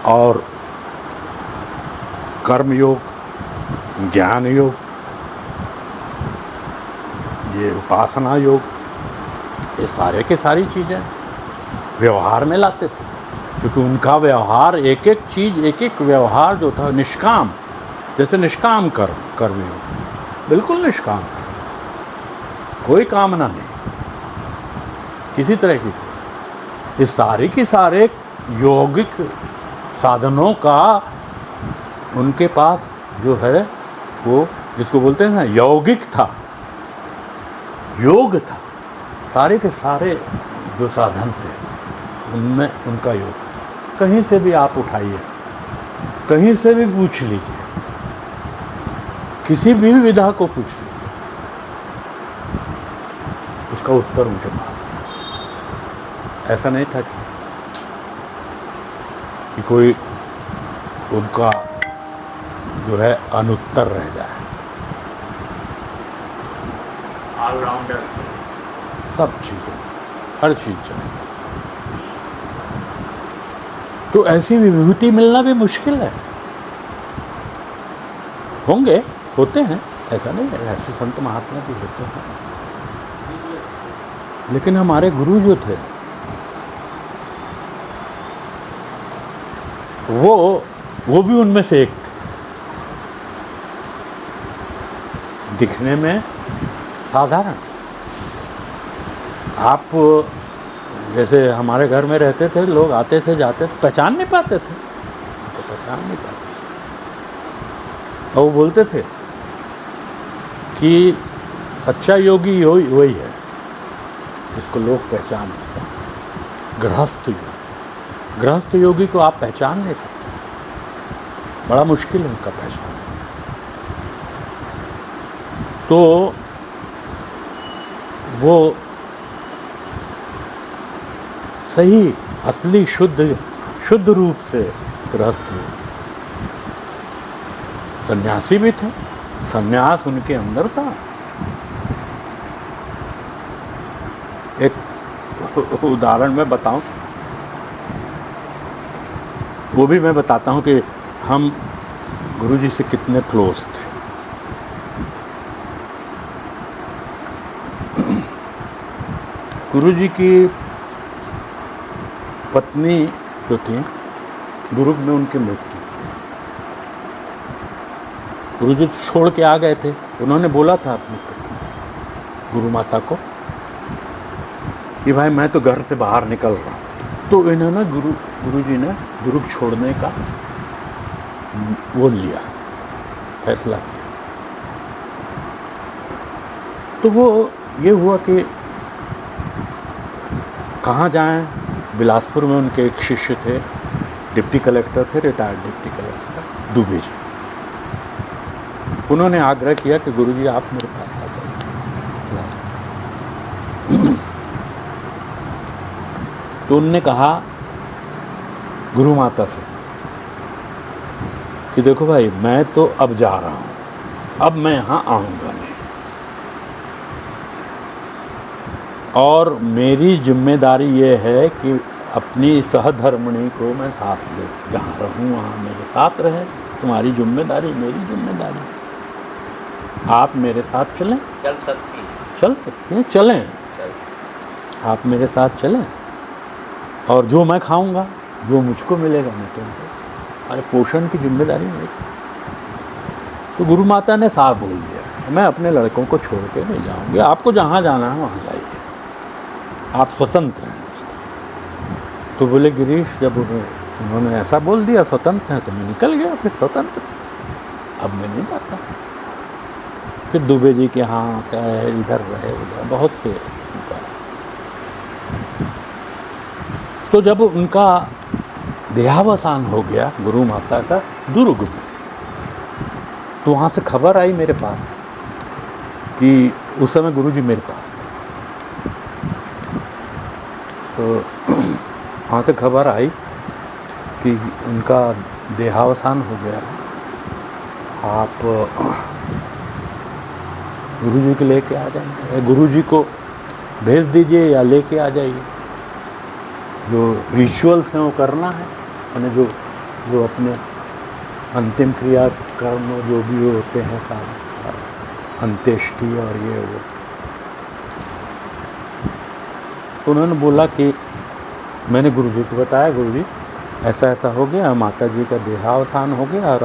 और कर्म योग, ज्ञान योग, ये उपासना योग, ये सारे के सारी चीज़ें व्यवहार में लाते थे, क्योंकि उनका व्यवहार एक एक चीज़, एक एक व्यवहार जो था निष्काम, जैसे निष्काम कर्म योग, बिल्कुल निष्काम कर्म, कोई कामना नहीं किसी तरह की। ये सारे के सारे यौगिक साधनों का उनके पास जो है वो, जिसको बोलते हैं ना, यौगिक था, योग था। सारे के सारे जो साधन थे उनमें उनका योग। कहीं से भी आप उठाइए, कहीं से भी पूछ लीजिए, किसी भी विधा को पूछ लीजिए, उसका उत्तर उनके पास था। ऐसा नहीं था कि कोई उनका जो है अनुत्तर रह जाए। ऑलराउंडर, सब चीज़ें, हर चीज़ चाहिए। तो ऐसी विभूति मिलना भी मुश्किल है। होंगे, होते हैं, ऐसा नहीं है, ऐसे संत महात्मा भी होते हैं, लेकिन हमारे गुरु जो थे वो भी उनमें से एक थे। दिखने में साधारण, आप जैसे हमारे घर में रहते थे, लोग आते थे जाते थे, पहचान नहीं पाते थे, तो पहचान नहीं पाते। और वो बोलते थे कि सच्चा योगी वही है जिसको लोग पहचान नहीं पाते। गृहस्थ योगी को आप पहचान नहीं सकते, बड़ा मुश्किल है उनका पहचान। तो वो सही, असली, शुद्ध रूप से गृहस्थ हुए। सन्यासी भी थे, सन्यास उनके अंदर था। एक उदाहरण मैं बताऊं, वो भी मैं बताता हूं कि हम गुरुजी से कितने क्लोज थे। गुरुजी की पत्नी जो थी, गुरु में उनकी मृत्यु, गुरुजी छोड़ के आ गए थे। उन्होंने बोला था अपनी गुरु माता को कि भाई मैं तो घर से बाहर निकल रहा हूँ। तो इन्होंने गुरुजी ने गुरु छोड़ने का वो लिया, फैसला किया। तो वो ये हुआ कि कहाँ जाएं। बिलासपुर में उनके एक शिष्य थे, डिप्टी कलेक्टर थे, retired deputy collector Dubey ji. उन्होंने आग्रह किया कि गुरुजी आप मेरे पास आ जाइए। तो उनने कहा गुरु माता से कि देखो भाई, मैं तो अब जा रहा हूँ, अब मैं यहाँ आऊँगा नहीं, और मेरी जिम्मेदारी ये है कि अपनी सहधर्मिणी को मैं साथ ले, जहाँ रहूँ वहाँ मेरे साथ रहे। तुम्हारी जिम्मेदारी मेरी जिम्मेदारी, आप मेरे साथ चलें। चल सकती हैं, चलें, आप मेरे साथ चलें, और जो मैं खाऊंगा, जो मुझको मिलेगा मैं तुमको, अरे पोषण की जिम्मेदारी मेरी। तो गुरु माता ने साफ बोल दिया, मैं अपने लड़कों को छोड़ के नहीं जाऊंगी, आपको जहाँ जाना है वहाँ जाइए, आप स्वतंत्र हैं उसके। तो बोले गिरीश, जब उन्होंने ऐसा बोल दिया स्वतंत्र हैं, तो मैं निकल गया फिर स्वतंत्र, अब मैं नहीं जाता। फिर दुबे जी के यहाँ क्या इधर रहे, उधर बहुत से उनका। तो जब उनका देहावसान हो गया गुरु माता का दुर्ग में, तो वहाँ से खबर आई मेरे पास कि उस समय गुरुजी मेरे पास थे। तो वहाँ से खबर आई कि उनका देहावसान हो गया, आप गुरुजी को लेके आ जाएंगे, गुरुजी को भेज दीजिए या लेके आ जाइए। जो रिचुअल्स हैं वो करना है, यानी जो अपने अंतिम क्रिया कर्म जो भी होते हैं, अंत्येष्टि और ये वो। तो उन्होंने बोला कि मैंने गुरुजी को बताया, गुरुजी ऐसा ऐसा हो गया, माता जी का देहावसान हो गया और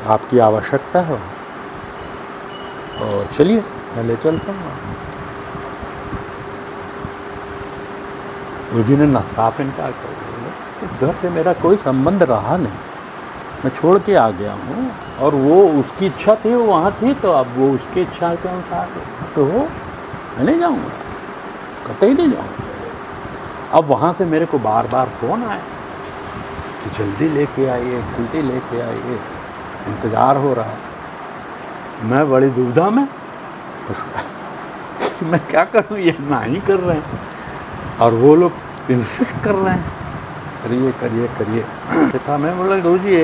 आपकी आवश्यकता है, और चलिए मैं ले चलता हूँ। गुरुजी ने साफ इनकार कर दिया, घर से मेरा कोई संबंध रहा नहीं, मैं छोड़ के आ गया हूँ, और वो उसकी इच्छा थी, वो वहाँ थी, तो अब वो उसकी इच्छा के अनुसार तो हो, मैं नहीं जाऊँगा, कतई नहीं जाऊँगा। अब वहाँ से मेरे को बार बार फ़ोन आया कि जल्दी लेके आइए, जल्दी लेके आइए, इंतज़ार हो रहा है। मैं बड़ी दुविधा में, मैं क्या करूं, ये ना ही कर रहे हैं और वो लोग इंसिस्ट कर रहे हैं करिए करिए करिए। था मैं बोला गुरुजी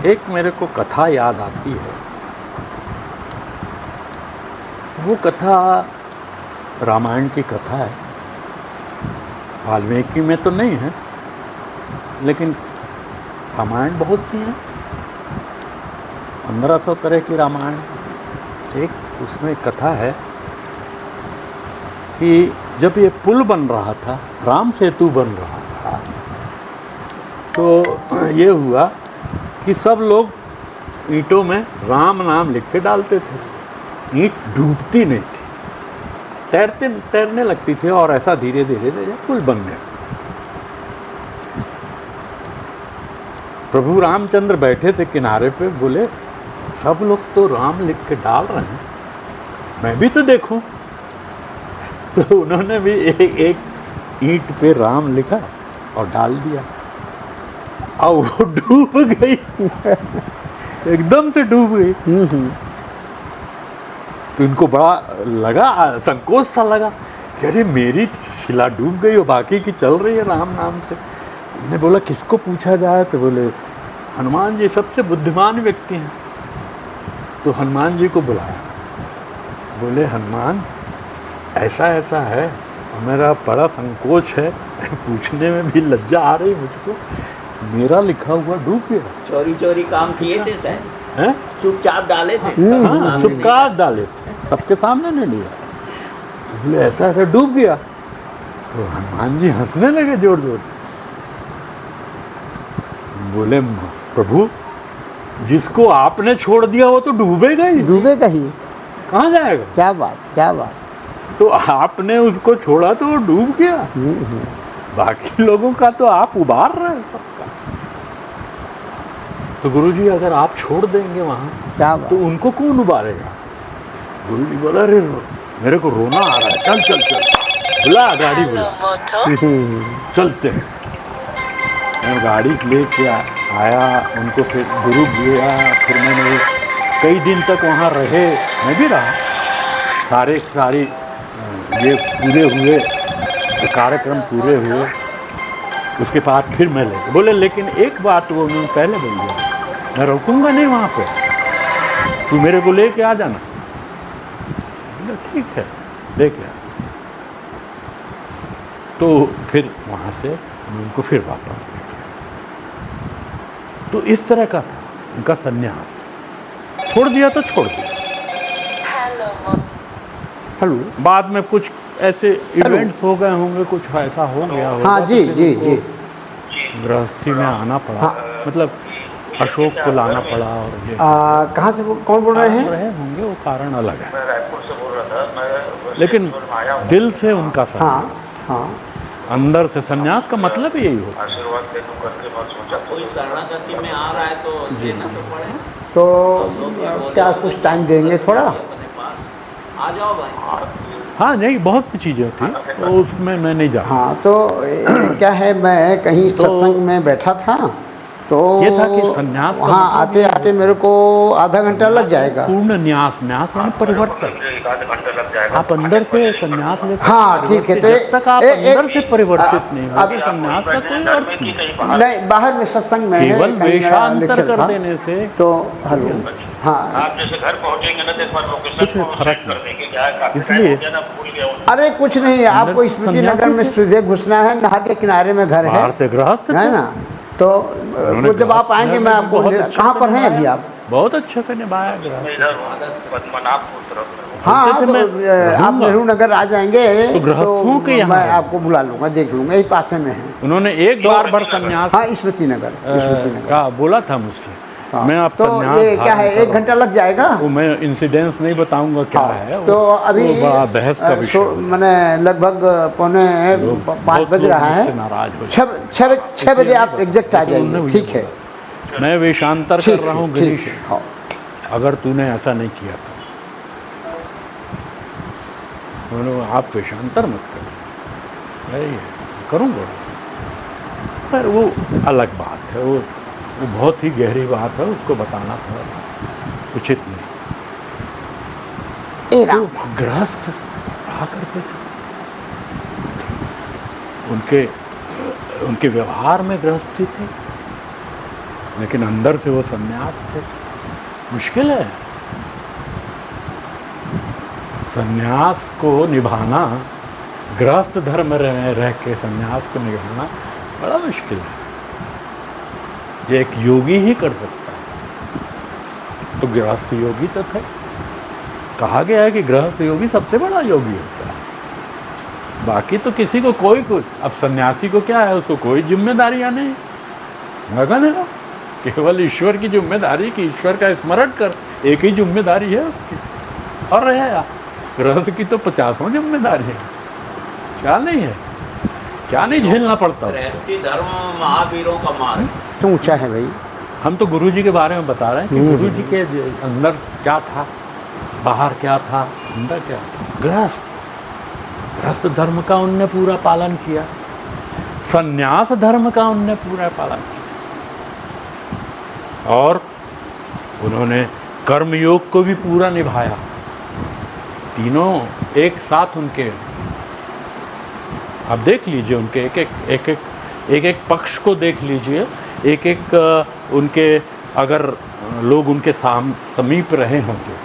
एक मेरे को कथा याद आती है। वो कथा रामायण की कथा है, वाल्मीकि में तो नहीं है, लेकिन रामायण बहुत सी हैं, 1500 तरह की रामायण। एक उसमें कथा है कि जब ये पुल बन रहा था, राम सेतु बन रहा था, तो ये हुआ कि सब लोग ईंटों में राम नाम लिख के डालते थे। ईंट डूबती नहीं थी, तैरने लगती थी और ऐसा धीरे धीरे धीरे पुल बन गया। प्रभु रामचंद्र बैठे थे किनारे पे, बोले सब लोग तो राम लिख के डाल रहे हैं, मैं भी तो देखूं। तो उन्होंने भी एक ईंट पे राम लिखा और डाल दिया और वो डूब गई एकदम से डूब गई। तो इनको बड़ा लगा, संकोच सा लगा कि अरे मेरी शिला डूब गई और बाकी की चल रही है राम नाम से। ने बोला किसको पूछा जाए, तो बोले हनुमान जी सबसे बुद्धिमान व्यक्ति हैं। तो हनुमान जी को बुलाया, बोले हनुमान ऐसा ऐसा है, मेरा बड़ा संकोच है, पूछने में भी लज्जा आ रही मुझको, मेरा लिखा हुआ डूब गया। चोरी चोरी काम किए थे सर, हैं? चुपचाप डाले थे। हाँ, चुपचाप डाले थे, सबके सामने नहीं लिया। बोले ऐसा ऐसा डूब गया। तो हनुमान जी हंसने लगे जोर जोर से, बोले प्रभु जिसको आपने छोड़ दिया वो तो डूबेगा ही, डूबेगा ही। कहाँ जाएगा। क्या बात, क्या बात। तो आपने उसको छोड़ा तो वो डूब गया, बाकी लोगों का तो आप उबार रहे हैं सबका। तो गुरुजी अगर आप छोड़ देंगे वहाँ क्या बात। तो उनको कौन उबारेगा। गुरुजी बोला अरे मेरे को रोना आ रहा है, चल चल चल, बुला गाड़ी बुला, चलते हैं। मैं गाड़ी लेके आया, उनको फिर गुरु गया, फिर मैंने कई दिन तक वहाँ रहे, मैं भी रहा, सारे ये पूरे हुए, कार्यक्रम पूरे हुए। उसके बाद फिर मैं ले बोले, लेकिन एक बात वो उन्होंने पहले बोल दिया, मैं रुकूंगा नहीं वहाँ पे, तू मेरे को लेके आ जाना। बोले ठीक है लेके आ। तो फिर वहाँ से उनको फिर वापस, तो इस तरह का था उनका संन्यास। छोड़ दिया तो छोड़ दिया। हेलो। बाद में कुछ ऐसे इवेंट्स हो गए होंगे, कुछ ऐसा हो गया होगा। हाँ जी तो जी जी। गृहस्थी में आना पड़ा। हाँ। मतलब अशोक को लाना पड़ा। और ये कहाँ से कौन बोल रहे हैं? रहे होंगे, वो कारण अलग है, लेकिन दिल से उनका हाँ संन्यास, हाँ। अंदर से संन्यास का मतलब यही होता है। कोई शरणागति में आ रहा है तो देना तो पड़े। तो क्या कुछ टाइम देंगे थोड़ा? अपने पास आ जाओ भाई। हाँ नहीं, बहुत सी चीज़ें थी, तो उसमें मैं नहीं जा। हाँ तो क्या है, मैं कहीं सत्संग में बैठा था, तो ये था कि संन्यास का हाँ मतलब आते आते मेरे को आधा घंटा लग जाएगा। पूर्ण न्यास, न्यास यानी परिवर्तन। आप अंदर से संन्यास लेते, हाँ ठीक है। तो जब तक आप अंदर से परिवर्तित नहीं होते, संन्यास का कोई अर्थ नहीं। नहीं, बाहर में सत्संग में केवल कहीं वेशांतर लेक्चर कर था, देने से तो हेलो। हाँ आप जैसे घर पहुंचेंगे ना तो एक बार लोकेशन कुछ फर्क कर देंगे, क्या है काफी इसलिए टाइम हो गया ना, भूल गया हूँ। अरे कुछ नहीं, आपको स्मृति नगर में सीधे घुसना है, नहर के किनारे में घर है, बाहर से गृहस्थ थे। है ना। तो वो जब आप आएंगे मैं आपको कहाँ पर हैं अभी आप? बहुत अच्छे से निभाया गृहस्थ। मैं इधर पद्मनाभपुर तरफ में हूँ। हाँ बोलते थे मैं तो आप नेहरू नगर आ जाएंगे तो गृहस्थों के यहाँ मैं है। आपको बुला लूंगा, देख लूंगा, यही पास में है। उन्होंने एक बार भर संन्यास हाँ स्मृति नगर, स्मृति नगर। का बोला था मुझसे। हाँ, मैं आप तो संन्यास ये क्या है, धारण 1 घंटा लग जाएगा। वो मैं इंसिडेंट्स नहीं बताऊंगा क्या हाँ, है। तो वो अभी बड़ा बहस का विषय हो जाएगा। मैंने लगभग लोग 5 बज बहुत रहा लोग है, मुझसे नाराज हो जाते 6 बजे आप एग्जैक्ट आ उन्होंने जाइए, मुझे ठीक है? बोला। मैं वेशांतर कर ठीक रहा हूँ है, ठीक गिरीश, है। हाँ अगर तूने ऐसा नहीं किया तो उन्होंने कहा, आप वेशांतर मत कर। यही है, करूँगा, पर वो अलग बात है, वो बहुत ही गहरी बात है, उसको बताना थोड़ा उचित नहीं। ए राम। गृहस्थ रहा करते थे, उनके व्यवहार में गृहस्थी थी, लेकिन अंदर से वो सन्यास थे। मुश्किल है सन्यास को निभाना, गृहस्थ धर्म रह के सन्यास को निभाना बड़ा मुश्किल है। ये एक योगी ही कर सकता है। तो गृहस्थ योगी तो थे, कहा गया है कि गृहस्थ योगी सबसे बड़ा योगी होता है। बाकी तो किसी को कोई कुछ, अब सन्यासी को क्या है, उसको कोई जिम्मेदारियां नहीं, मगन है केवल ईश्वर की जिम्मेदारी कि ईश्वर का स्मरण कर, एक ही जिम्मेदारी है उसकी। और रहे गृहस्थ की तो 50 जिम्मेदारी है, क्या नहीं है, क्या नहीं झेलना पड़ता। गृहस्थी धर्म महावीरों का मार्ग तो ऊंचा है भाई। हम तो गुरु जी के बारे में बता रहे हैं कि गुरु जी के अंदर क्या था, बाहर क्या था, अंदर क्या था। गृहस्थ धर्म का उनने पूरा पालन किया, सन्यास धर्म का उनने पूरा पालन किया, और उन्होंने कर्मयोग को भी पूरा निभाया। तीनों एक साथ उनके, आप देख लीजिए उनके एक एक पक्ष को देख लीजिए, एक एक उनके, अगर लोग उनके समीप रहे होंगे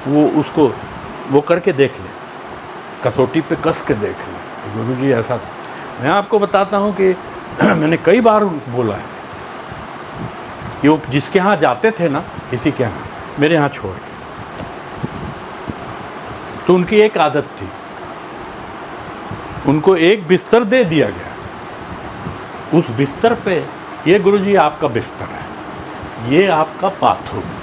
वो उसको वो करके देख लें, कसौटी पे कस के देख लें। गुरु जी ऐसा था। मैं आपको बताता हूँ कि मैंने कई बार बोला है कि वो जिसके यहाँ जाते थे ना, किसी के यहाँ, मेरे यहाँ छोड़ के, तो उनकी एक आदत थी, उनको एक बिस्तर दे दिया गया, उस बिस्तर पे, ये गुरुजी आपका बिस्तर है, ये आपका बाथरूम है,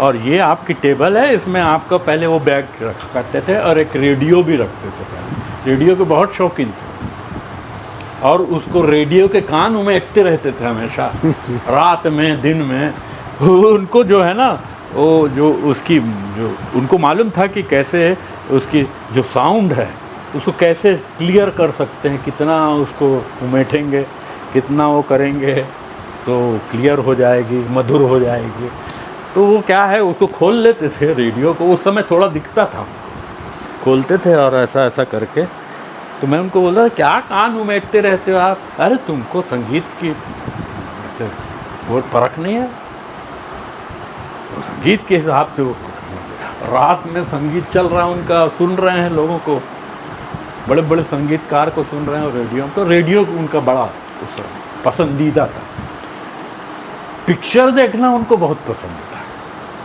और ये आपकी टेबल है, इसमें आपका पहले वो बैग रखा करते थे, और एक रेडियो भी रखते थे पहले। रेडियो के बहुत शौकीन थे, और उसको रेडियो के कान में एकते रहते थे हमेशा, रात में दिन में। उनको जो है ना, वो जो उसकी जो उनको मालूम था कि कैसे उसकी जो साउंड है उसको कैसे क्लियर कर सकते हैं, कितना उसको उमेटेंगे, कितना वो करेंगे तो क्लियर हो जाएगी, मधुर हो जाएगी। तो वो क्या है, उसको खोल लेते थे रेडियो को, उस समय थोड़ा दिखता था, खोलते थे और ऐसा ऐसा करके। तो मैं उनको बोला, क्या कान उमेटते रहते हो आप? अरे तुमको संगीत की वो परख नहीं है, तो संगीत के हिसाब से वो रात में संगीत चल रहा है उनका, सुन रहे हैं लोगों को, बड़े बड़े संगीतकार को सुन रहे हैं रेडियो। तो रेडियो उनका बड़ा पसंदीदा था। पिक्चर देखना उनको बहुत पसंद था।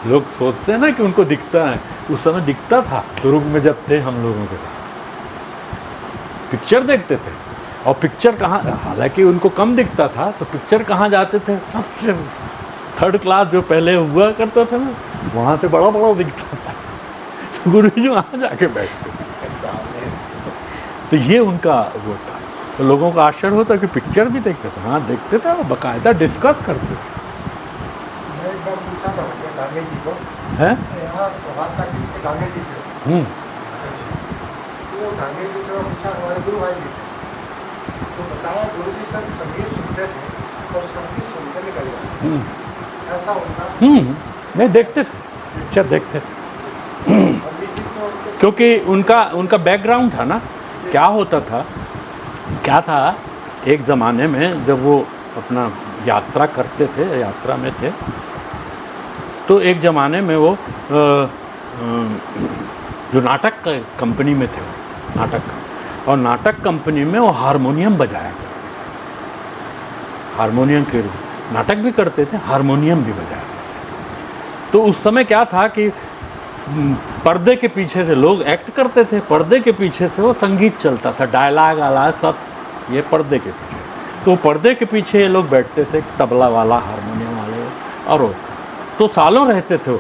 लोग सोचते हैं ना कि उनको दिखता है, उस समय दिखता था। शुरू में जब थे हम लोगों के साथ पिक्चर देखते थे, और पिक्चर कहाँ, हालांकि उनको कम दिखता था, तो पिक्चर कहाँ जाते थे, सबसे थर्ड क्लास जो पहले हुआ करता था ना, वहाँ से बड़ा बड़ा दिखता था। तो गुरु जी वहाँ जाके बैठते थे। तो ये उनका वो था। तो लोगों का आश्चर्य होता कि पिक्चर भी देखते थे। हाँ देखते थे, और बाकायदा डिस्कस करते थे। मैं एक बार पूछा था गांधी जी को, हैं? यहाँ गांधी जी थे, तो गांधी जी से पूछा, हमारे गुरु भाई जी थे, तो बताया गुरु जी सब संगीत सुनते थे और संगीत सुनते निकल जाते, ऐसा उनका। नहीं देखते थे, पिक्चर देखते थे, क्योंकि उनका बैकग्राउंड था ना। क्या होता था, क्या था, एक ज़माने में जब वो अपना यात्रा करते थे, यात्रा में थे, तो एक ज़माने में वो जो नाटक कंपनी में थे, नाटक, और नाटक कंपनी में वो हारमोनियम बजाया, हारमोनियम के नाटक भी करते थे, हारमोनियम भी बजाते थे। तो उस समय क्या था कि पर्दे के पीछे से लोग एक्ट करते थे, पर्दे के पीछे से वो संगीत चलता था, डायलॉग आला सब ये पर्दे के पीछे। तो पर्दे के पीछे ये लोग बैठते थे, तबला वाला, हारमोनियम वाले, और वो तो सालों रहते थे वो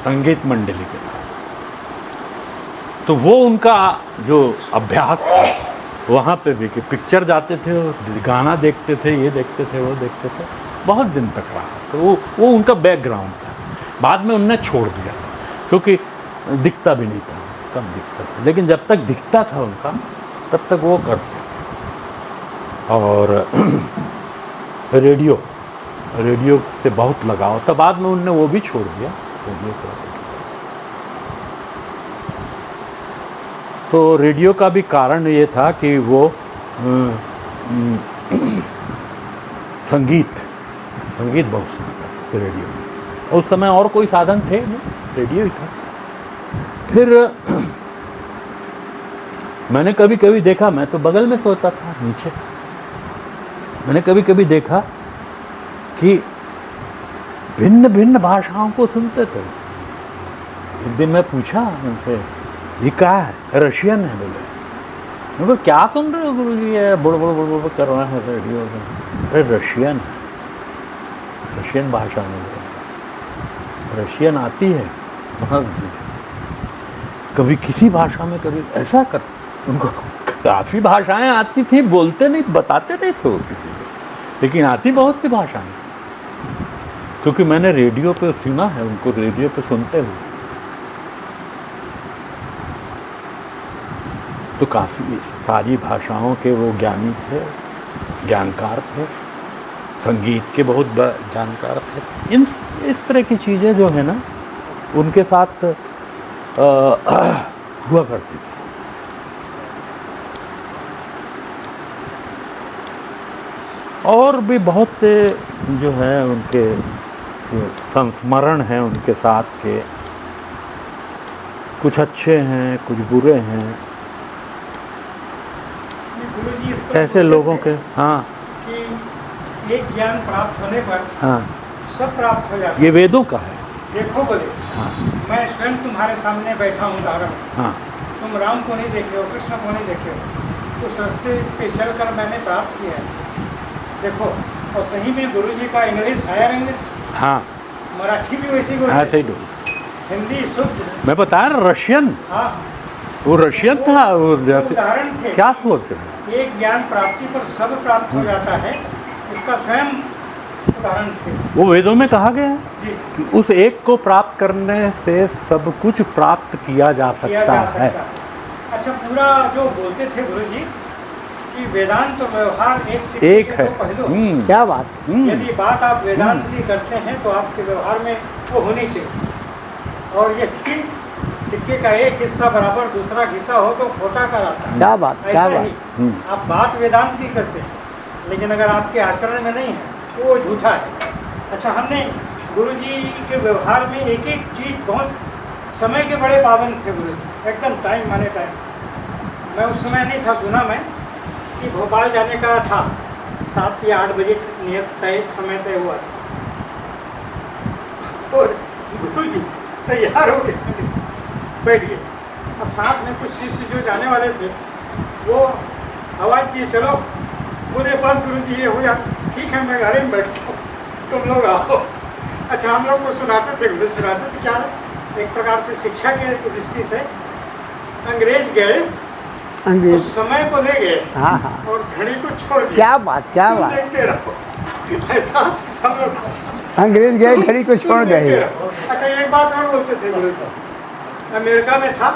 संगीत मंडली के साथ। तो वो उनका जो अभ्यास था वहाँ पे भी, कि पिक्चर जाते थे, गाना देखते थे, ये देखते थे, वो देखते थे, बहुत दिन तक रहा। तो वो उनका बैकग्राउंड था। बाद में उनने छोड़ दिया, क्योंकि दिखता भी नहीं था, कम दिखता था, लेकिन जब तक दिखता था उनका तब तक वो करते थे। और रेडियो से बहुत लगाव था। बाद में उनने वो भी छोड़ दिया, रेडियो से। तो रेडियो का भी कारण ये था कि वो संगीत बहुत सुनते थे रेडियो में। उस समय और कोई साधन थे नहीं, रेडियो ही था। फिर मैंने कभी कभी देखा, मैं तो बगल में सोता था नीचे, मैंने कभी कभी देखा कि भिन्न भिन्न भाषाओं को सुनते थे। एक दिन मैं पूछा उनसे, ये क्या है? रशियन है बोले। मैं बोला क्या सुन रहे हो गुरु जी? ये बुड़ बुड़ बुड़ बुड़ कर रहा है रेडियो में। अरे रशियन है, रशियन भाषा में बोले। रशियन आती है वहाँ कभी किसी भाषा में, कभी ऐसा कर। उनको काफ़ी भाषाएं आती थी, बोलते नहीं, बताते नहीं थे वो किसी को, लेकिन आती बहुत सी भाषाएं, क्योंकि मैंने रेडियो पे सुना है उनको, रेडियो पे सुनते हुए। तो काफ़ी सारी भाषाओं के वो ज्ञानी थे, ज्ञानकार थे, संगीत के बहुत जानकार थे। इस तरह की चीज़ें जो है ना उनके साथ हुआ करती थी। और भी बहुत से जो है उनके संस्मरण हैं उनके साथ के, कुछ अच्छे हैं, कुछ बुरे हैं, गुरुजी इस पर ऐसे लोगों के। हाँ, कि एक ज्ञान प्राप्त होने पर हाँ, सब प्राप्त हो जाता ये है। वेदों का है। देखो बोले, हाँ, मैं स्वयं तुम्हारे सामने बैठा हूँ, उदाहरण, हाँ, तुम राम को नहीं देखे हो, कृष्ण को नहीं देखे हो, उस रास्ते पे चलकर मैंने प्राप्त किया है। देखो, और सही में गुरुजी का इंग्लिश, हायर इंग्लिश, हाँ, मराठी भी वैसी बोलते, ऐसे ही दो। हिंदी शुद्ध। मैं बता रहा रशियन, हाँ, वो रशियन था। वो जैसे उदाहरण थे। क्या सोचते हैं? एक ज्ञान प्राप्ति पर सब प्राप्त हो जाता है, इसका स्वयं उदाहरण थे। वो वेदों में कहा गया है जी, कि उस एक को प्राप्त करने से सब कुछ प्राप्त किया जा किया सकता जा है। सकता है। अच्छा, पूरा जो बोलते थे गुरुजी कि वेदांत और व्यवहार एक सिक्के एक के है। दो पहलू। क्या बात। यदि बात आप वेदांत की करते हैं तो आपके व्यवहार में वो होनी चाहिए, और यदि सिक्के का एक हिस्सा बराबर दूसरा हिस्सा हो तो खोटा कराता है। क्या बात, क्या ऐसा बात। ही आप बात वेदांत की करते हैं, लेकिन अगर आपके आचरण में नहीं है तो वो झूठा है। अच्छा, हमने गुरुजी के व्यवहार में एक एक चीज़, बहुत समय के बड़े पाबंद थे गुरुजी, एकदम टाइम माने टाइम। मैं उस समय नहीं था, सुना मैं कि भोपाल जाने का था, 7 या 8 बजे नियत तय समय तय हुआ था, और गुरुजी तैयार हो गए, बैठ गए। अब साथ में कुछ शिष्य जो जाने वाले थे वो आवाज़ दिए, चलो। बोले बस गुरुजी ये हो या, ठीक है मैं गाड़ी में बैठता हूँ, तुम लोग आओ। अच्छा, हम लोग को सुनाते थे, गुरु सुनाते थे। क्या है, एक प्रकार से शिक्षा के दृष्टि से अंग्रेज गए, अंग्रेज, उस समय को ले गए, हाँ हाँ, और घड़ी को छोड़ दिया। क्या बात, क्या तुम बात। देखते रहो, ऐसा हम लोग को अंग्रेज गए, घड़ी को छोड़ तुम देखते गए। रहो। अच्छा, एक बात और बोलते थे गुरु जी, अमेरिका में था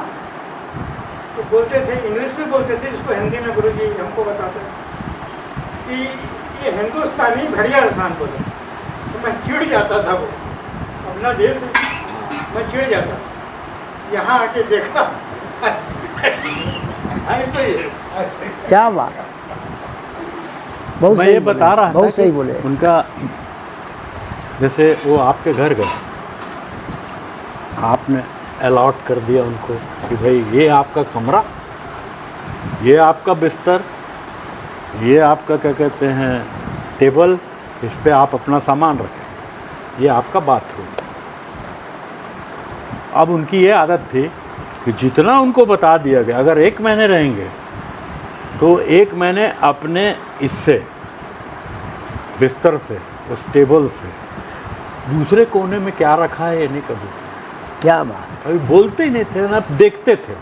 तो बोलते थे, इंग्लिश में बोलते थे, जिसको हिंदी में गुरु जी हमको बताते थे कि ये हिंदुस्तानी घड़िया इंसान बोले, तो मैं चिढ़ जाता था। बोले अपना देश है, मैं चिढ़ जाता था। यहाँ आके देखा ऐसे ही है। क्या बात। बहुत मैं सही ये बता रहा था बहुत सही कि बोले। उनका, जैसे वो आपके घर गए, आपने अलॉट कर दिया उनको कि भाई ये आपका कमरा, ये आपका बिस्तर, ये आपका क्या कहते हैं टेबल, इस पे आप अपना सामान रखें, ये आपका बाथरूम। अब उनकी ये आदत थी कि जितना उनको बता दिया गया, अगर 1 महीने रहेंगे तो 1 महीने अपने इससे, बिस्तर से, उस टेबल से दूसरे कोने में क्या रखा है ये नहीं कभी, क्या बात। अभी बोलते ही नहीं थे ना, देखते थे।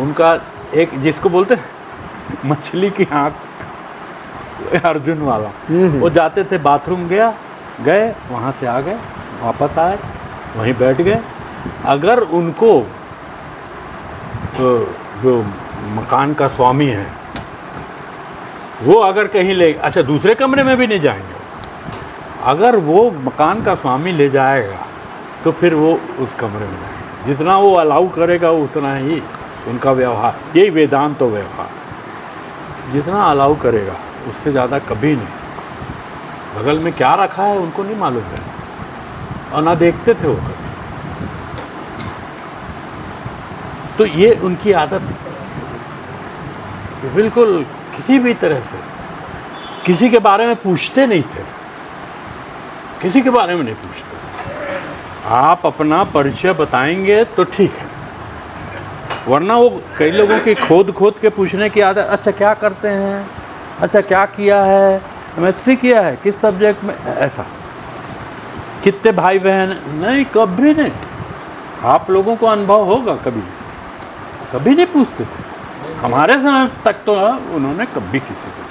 उनका एक, जिसको बोलते हैं मछली की आँख, अर्जुन वाला, वो जाते थे बाथरूम गए वहाँ से आ गए, वापस आए, वहीं बैठ गए। अगर उनको जो मकान का स्वामी है वो अगर कहीं ले, अच्छा दूसरे कमरे में भी नहीं जाएंगे, अगर वो मकान का स्वामी ले जाएगा तो फिर वो उस कमरे में जाएंगे, जितना वो अलाउ करेगा उतना ही उनका व्यवहार, यही वेदांत तो व्यवहार, जितना अलाउ करेगा उससे ज़्यादा कभी नहीं। बगल में क्या रखा है उनको नहीं मालूम है, और ना देखते थे वो कभी। तो ये उनकी आदत है, बिल्कुल किसी भी तरह से किसी के बारे में पूछते नहीं थे, किसी के बारे में नहीं पूछते। आप अपना परिचय बताएंगे तो ठीक है, वरना वो कई लोगों की खोद खोद के पूछने की आदत, अच्छा क्या करते हैं, अच्छा क्या किया है, एमएससी किया है किस सब्जेक्ट में, ऐसा, कितने भाई बहन, नहीं कभी नहीं। आप लोगों को अनुभव होगा, कभी कभी नहीं पूछते थे। हमारे समय तक तो उन्होंने कभी किसी से